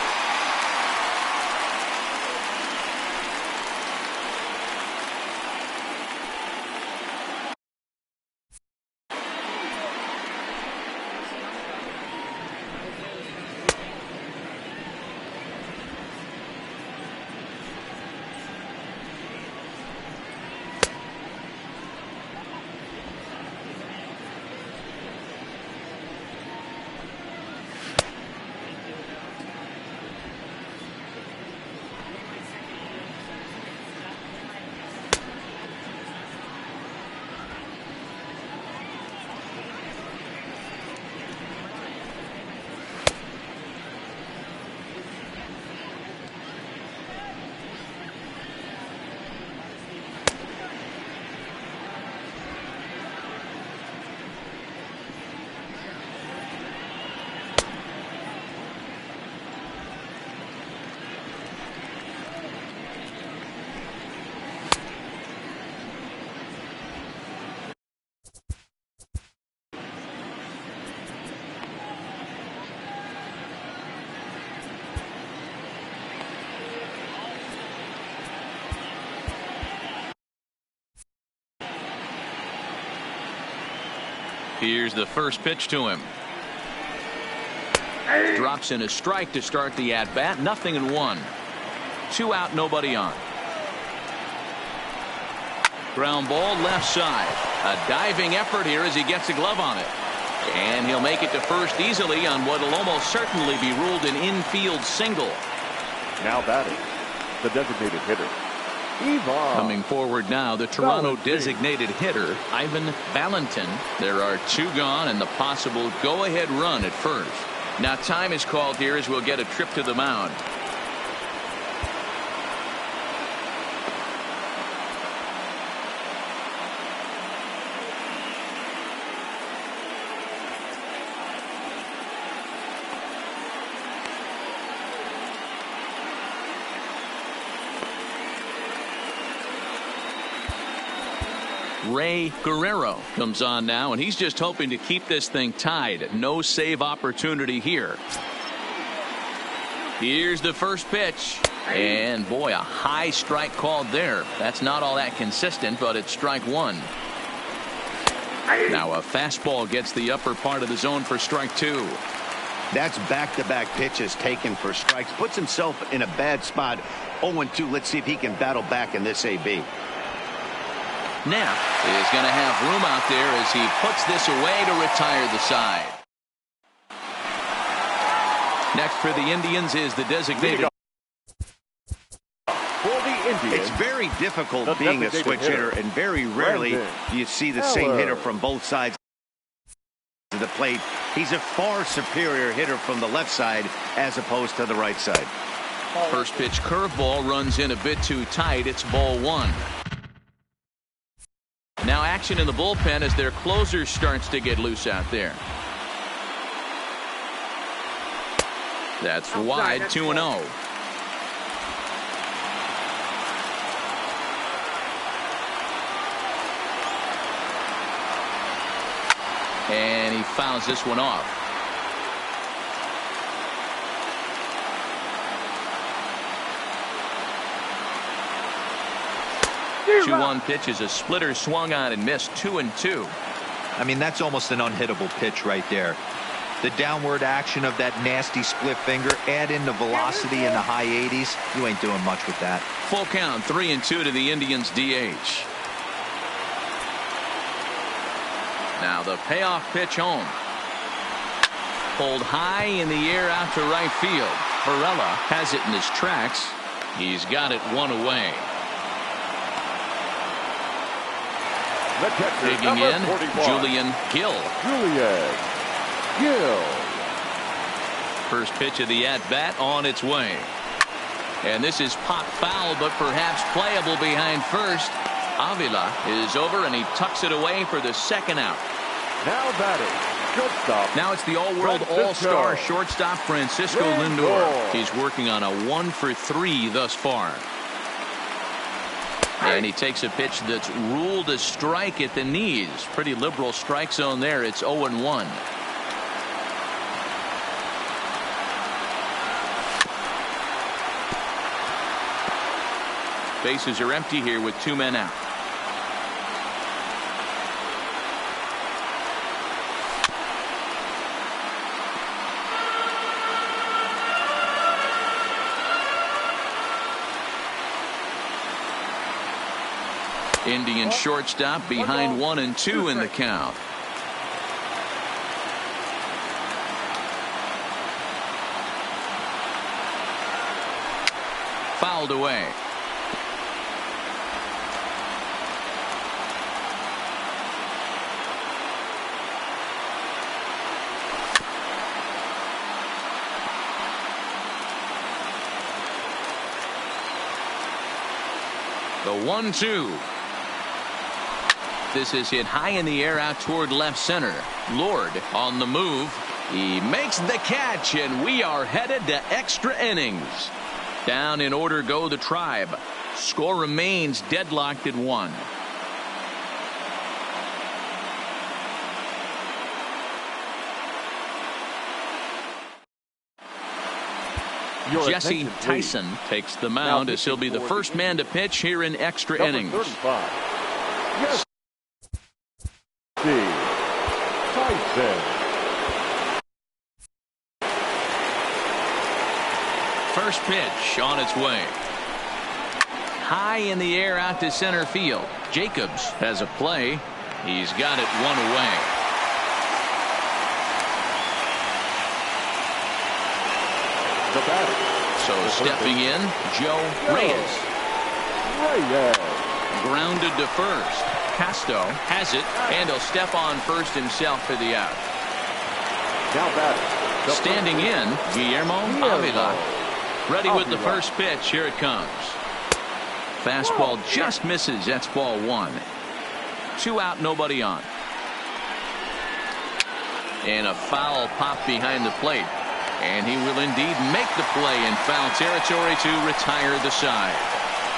Here's the first pitch to him. Drops in a strike to start the at-bat. 0-1. 2 out, nobody on. Ground ball left side. A diving effort here as he gets a glove on it. And he'll make it to first easily on what will almost certainly be ruled an infield single. Now batting, the designated hitter, Ivan. Coming forward now, the Toronto designated hitter, Ivan Valentin. There are 2 gone and the possible go-ahead run at first. Now time is called here as we'll get a trip to the mound. Ray Guerrero comes on now, and he's just hoping to keep this thing tied. No save opportunity here. Here's the first pitch. And boy, a high strike called there. That's not all that consistent, but it's strike 1. Now a fastball gets the upper part of the zone for strike 2. That's back-to-back pitches taken for strikes. Puts himself in a bad spot. 0-2. Let's see if he can battle back in this AB. Knapp is going to have room out there as he puts this away to retire the side. Next for the Indians is the designated. For the Indians, it's very difficult being a switch hitter, and very rarely do you see the same hitter from both sides of the plate. He's a far superior hitter from the left side as opposed to the right side. First pitch curveball runs in a bit too tight. It's ball 1. Now action in the bullpen as their closer starts to get loose out there. That's wide, 2-0. And he fouls this one off. The 2-1 pitch is a splitter swung on and missed. 2-2. I mean, that's almost an unhittable pitch right there. The downward action of that nasty split finger, add in the velocity in the high 80s, you ain't doing much with that. Full count, 3-2 to the Indians DH. Now the payoff pitch home. Pulled high in the air out to right field. Varela has it in his tracks. He's got it 1 away. Digging in, 41. Julian Gill. First pitch of the at-bat on its way. And this is pop foul, but perhaps playable behind first. Avila is over, and he tucks it away for the second out. Now batting, shortstop. Now it's the all-world all-star shortstop Francisco Lindor. He's working on a 1-for-3 thus far. And he takes a pitch that's ruled a strike at the knees. Pretty liberal strike zone there. It's 0-1. Bases are empty here with 2 men out. Indian shortstop behind 1-2 in the count. Fouled away. The 1-2. This is hit high in the air out toward left center. Lord on the move. He makes the catch, and we are headed to extra innings. Down in order go the Tribe. Score remains deadlocked at 1. Jesse Tyson takes the mound as he'll be the first man to pitch here in extra innings. First pitch on its way. High in the air out to center field. Jacobs has a play. He's got it one away. The batter. So stepping in, Joe Reyes. Grounded to first. Castro has it, and he'll step on first himself for the out. Now batter. Standing in, Guillermo Avila. Ready with the first pitch. Here it comes. Fastball just misses. That's ball one. 2 out, nobody on. And a foul pop behind the plate. And he will indeed make the play in foul territory to retire the side.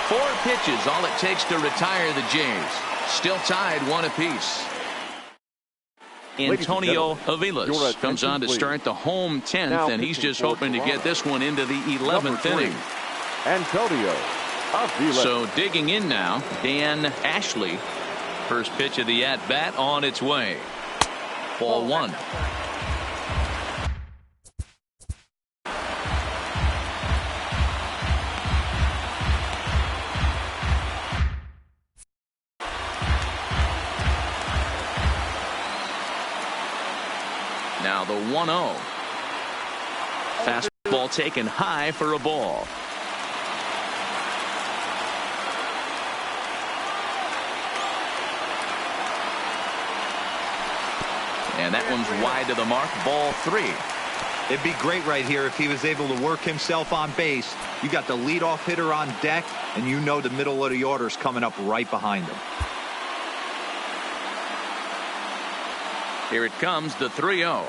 4 pitches, all it takes to retire the Jays. Still tied 1 apiece. Antonio Aviles comes on to start the home 10th, and he's just hoping to get this one into the 11th inning. Antonio Aviles. So digging in now, Dan Ashley. First pitch of the at-bat on its way. Ball 1. Now the 1-0. Fastball taken high for a ball. And that one's wide to the mark. Ball 3. It'd be great right here if he was able to work himself on base. You got the leadoff hitter on deck, and you know the middle of the order's coming up right behind him. Here it comes, the 3-0.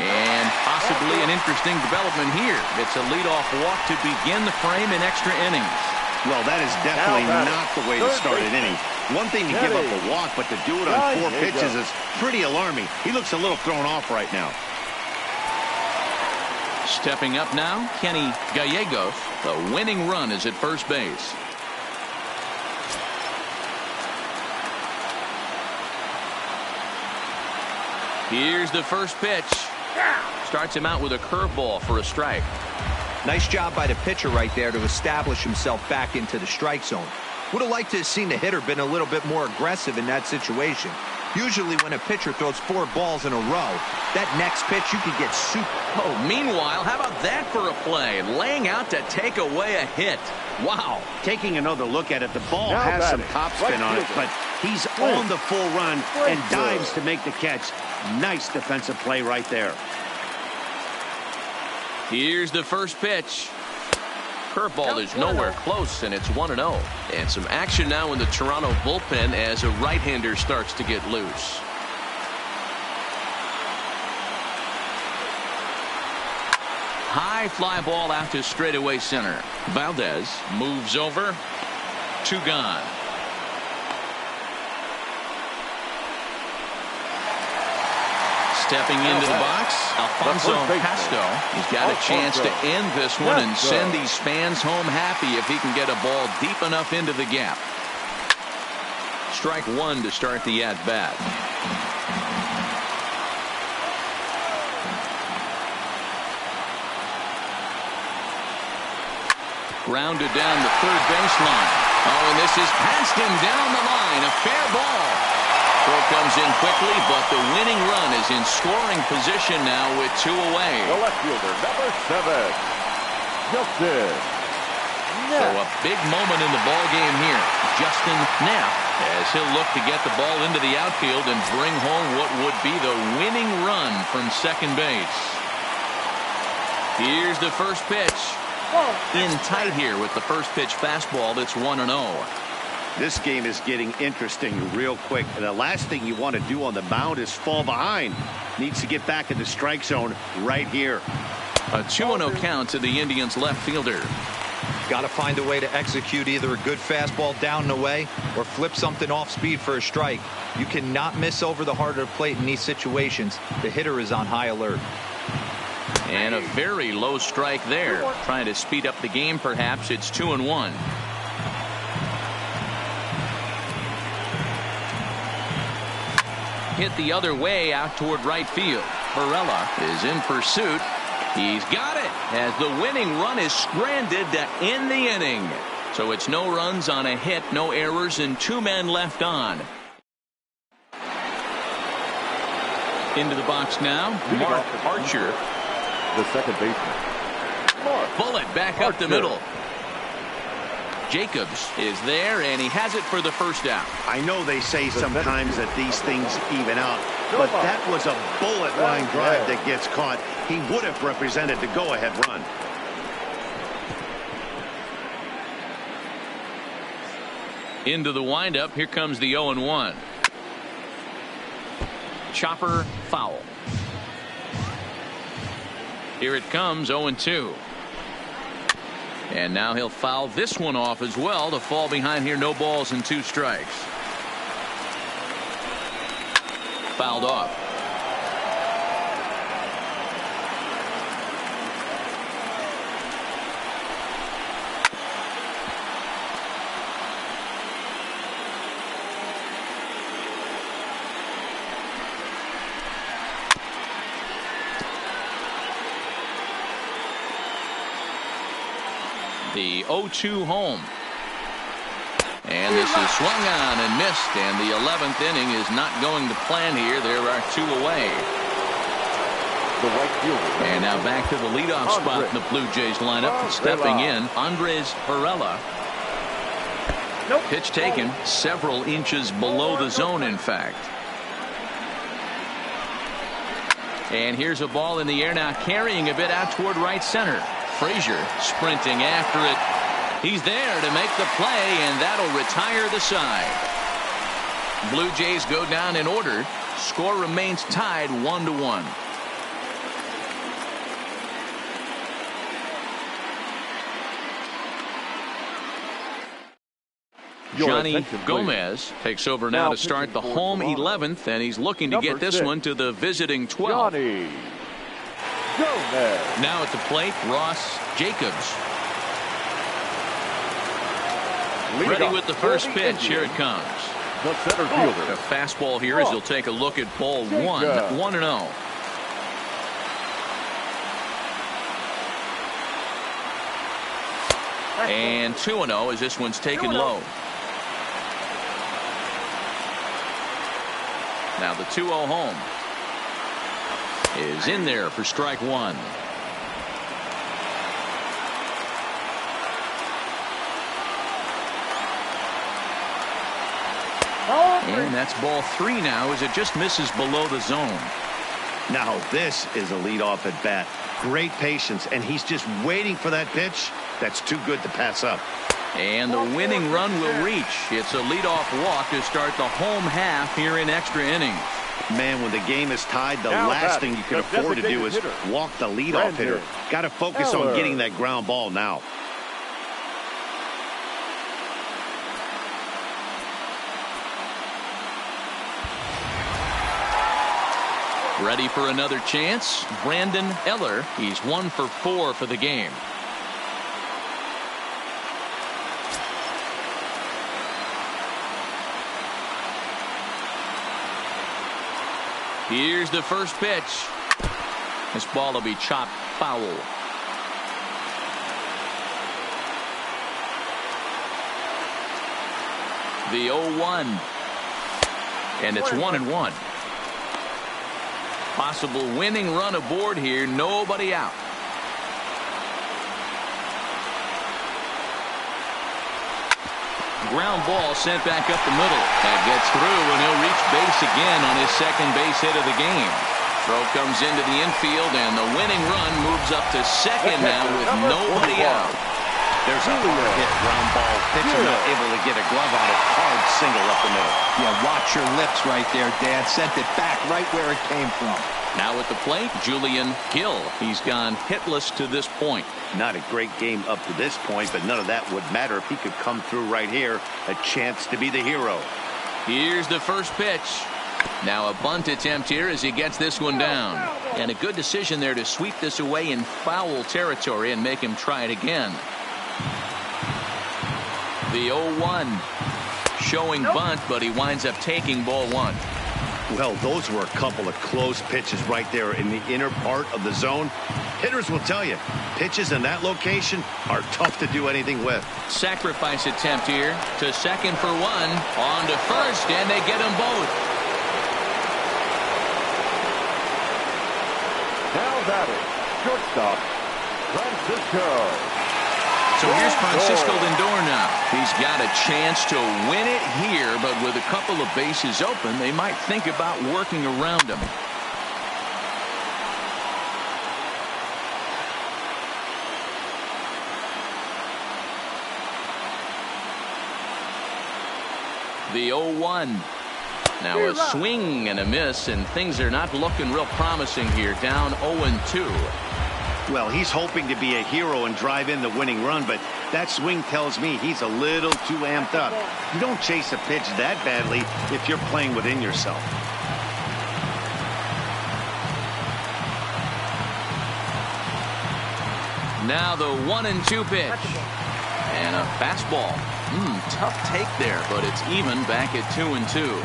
And possibly an interesting development here. It's a leadoff walk to begin the frame in extra innings. Well, that is definitely not the way to start an inning. One thing to give up a walk, but to do it on 4 pitches is pretty alarming. He looks a little thrown off right now. Stepping up now, Kenny Gallegos. The winning run is at first base. Here's the first pitch. Starts him out with a curveball for a strike. Nice job by the pitcher right there to establish himself back into the strike zone. Would have liked to have seen the hitter been a little bit more aggressive in that situation. Usually when a pitcher throws 4 balls in a row, that next pitch you could get super. Oh, meanwhile, how about that for a play? Laying out to take away a hit. Wow. Taking another look at it, the ball has some topspin on it, but he's on the full run and dives to make the catch. Nice defensive play right there. Here's the first pitch. Curveball is nowhere close, and it's 1-0. And some action now in the Toronto bullpen as a right-hander starts to get loose. High fly ball out to straightaway center. Valdez moves over. 2 gone. Stepping into the box, Alfonso Castro. He's got a chance to end this one and send these fans home happy if he can get a ball deep enough into the gap. Strike 1 to start the at-bat. Grounded down the third baseline. Oh, and this is past him down the line. A fair ball. Throw comes in quickly, but the winning run is in scoring position now with 2 away. The left fielder, number 7, Justin. So a big moment in the ball game here. Justin Knapp, as he'll look to get the ball into the outfield and bring home what would be the winning run from second base. Here's the first pitch. In tight here with the first pitch fastball that's 1-0. This game is getting interesting real quick. And the last thing you want to do on the mound is fall behind. Needs to get back in the strike zone right here. A 2-0 count to the Indians left fielder. Got to find a way to execute either a good fastball down and away or flip something off speed for a strike. You cannot miss over the heart of the plate in these situations. The hitter is on high alert. And a very low strike there. Trying to speed up the game perhaps. It's 2-1. Hit the other way out toward right field. Barella is in pursuit. He's got it as the winning run is stranded to end the inning. So it's no runs on a hit, no errors, and 2 men left on. Into the box now, Mark Archer. The second baseman. Bullet back up the middle. Jacobs is there, and he has it for the first out. I know they say sometimes that these things even out, but that was a bullet line drive that gets caught. He would have represented the go-ahead run. Into the windup, here comes the 0-1. Chopper foul. Here it comes, 0-2. And now he'll foul this one off as well to fall behind here. No balls and 2 strikes. Fouled off. The 0-2 home. And this is swung on and missed, and the 11th inning is not going to plan here. There are 2 away. The right fielder. And now back to the leadoff spot in the Blue Jays lineup. Stepping in, Andres Varela. Pitch taken several inches below the zone, in fact. And here's a ball in the air now, carrying a bit out toward right center. Frazier sprinting after it. He's there to make the play, and that'll retire the side. Blue Jays go down in order. Score remains tied 1-1. Johnny Gomez takes over now to start the home 11th, and he's looking to get this one to the visiting 12th. Johnny Gomez. Now at the plate, Ross Jacobs. Ready with the first pitch. Here it comes. The center fielder. A fastball here as he'll take a look at ball 1. 1-0. And 2-0 as this one's taken low. Now the 2-0 home is in there for strike 1. And that's ball 3 now as it just misses below the zone. Now this is a leadoff at bat. Great patience, and he's just waiting for that pitch. That's too good to pass up. And the winning run will reach. It's a leadoff walk to start the home half here in extra innings. Man, when the game is tied, the last thing you can afford to do is walk the leadoff hitter. Got to focus on getting that ground ball now. Ready for another chance? Brandon Eller. He's 1 for 4 for the game. Here's the first pitch. This ball will be chopped foul. The 0-1. And it's 1-1. Possible winning run aboard here. Nobody out. Ground ball sent back up the middle. That gets through, and he'll reach base again on his second base hit of the game. Throw comes into the infield, and the winning run moves up to second now with nobody out. There's a hard hit ground ball. Pitcher not able to get a glove on it. Hard single up the middle. Yeah, watch your lips right there, Dan. Sent it back right where it came from. Now at the plate, Julian Gill. He's gone hitless to this point. Not a great game up to this point, but none of that would matter if he could come through right here. A chance to be the hero. Here's the first pitch. Now a bunt attempt here as he gets this one down. And a good decision there to sweep this away in foul territory and make him try it again. The 0-1 showing bunt, but he winds up taking ball 1. Well, those were a couple of close pitches right there in the inner part of the zone. Hitters will tell you, pitches in that location are tough to do anything with. Sacrifice attempt here to second for one. On to first, and they get them both. Now batting, shortstop, Francisco. So here's Francisco Lindor now. He's got a chance to win it here, but with a couple of bases open, they might think about working around him. The 0-1. Now a swing and a miss, and things are not looking real promising here. Down 0-2. Well, he's hoping to be a hero and drive in the winning run, but that swing tells me he's a little too amped up. You don't chase a pitch that badly if you're playing within yourself. Now the 1-2 pitch. And a fastball. Tough take there, but it's even back at 2-2.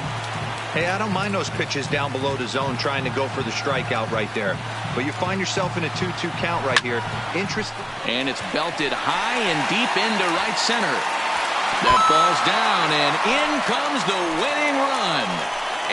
Hey, I don't mind those pitches down below the zone trying to go for the strikeout right there. But you find yourself in a 2-2 count right here. And it's belted high and deep into right center. That ball's down, and in comes the winning run.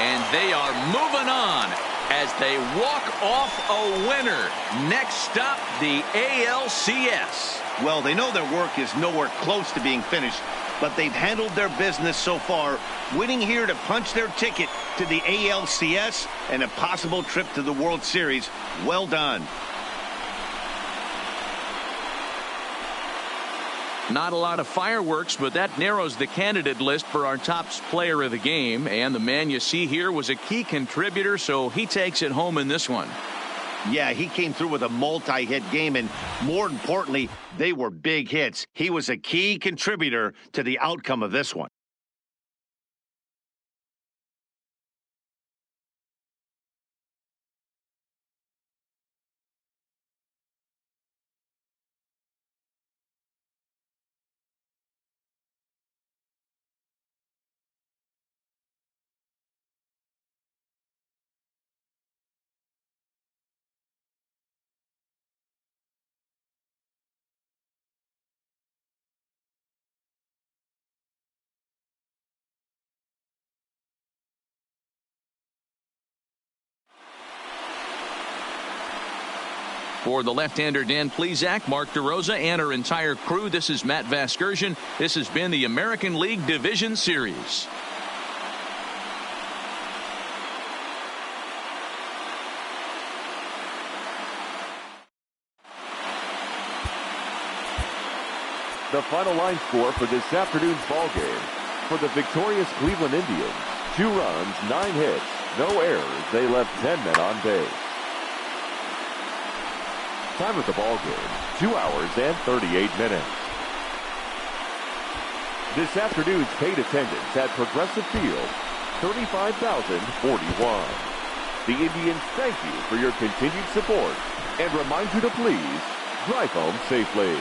And they are moving on as they walk off a winner. Next stop, the ALCS. Well, they know their work is nowhere close to being finished, but they've handled their business so far, winning here to punch their ticket to the ALCS and a possible trip to the World Series. Well done. Not a lot of fireworks, but that narrows the candidate list for our top player of the game. And the man you see here was a key contributor, so he takes it home in this one. Yeah, he came through with a multi-hit game, and more importantly, they were big hits. He was a key contributor to the outcome of this one. For the left-hander Dan Plesac, Mark DeRosa, and our entire crew, this is Matt Vasgersian. This has been the American League Division Series. The final line score for this afternoon's ball game. For the victorious Cleveland Indians, 2 runs, 9 hits, no errors. They left 10 men on base. Time of the ball game, 2 hours and 38 minutes. This afternoon's paid attendance at Progressive Field, 35,041. The Indians thank you for your continued support and remind you to please drive home safely.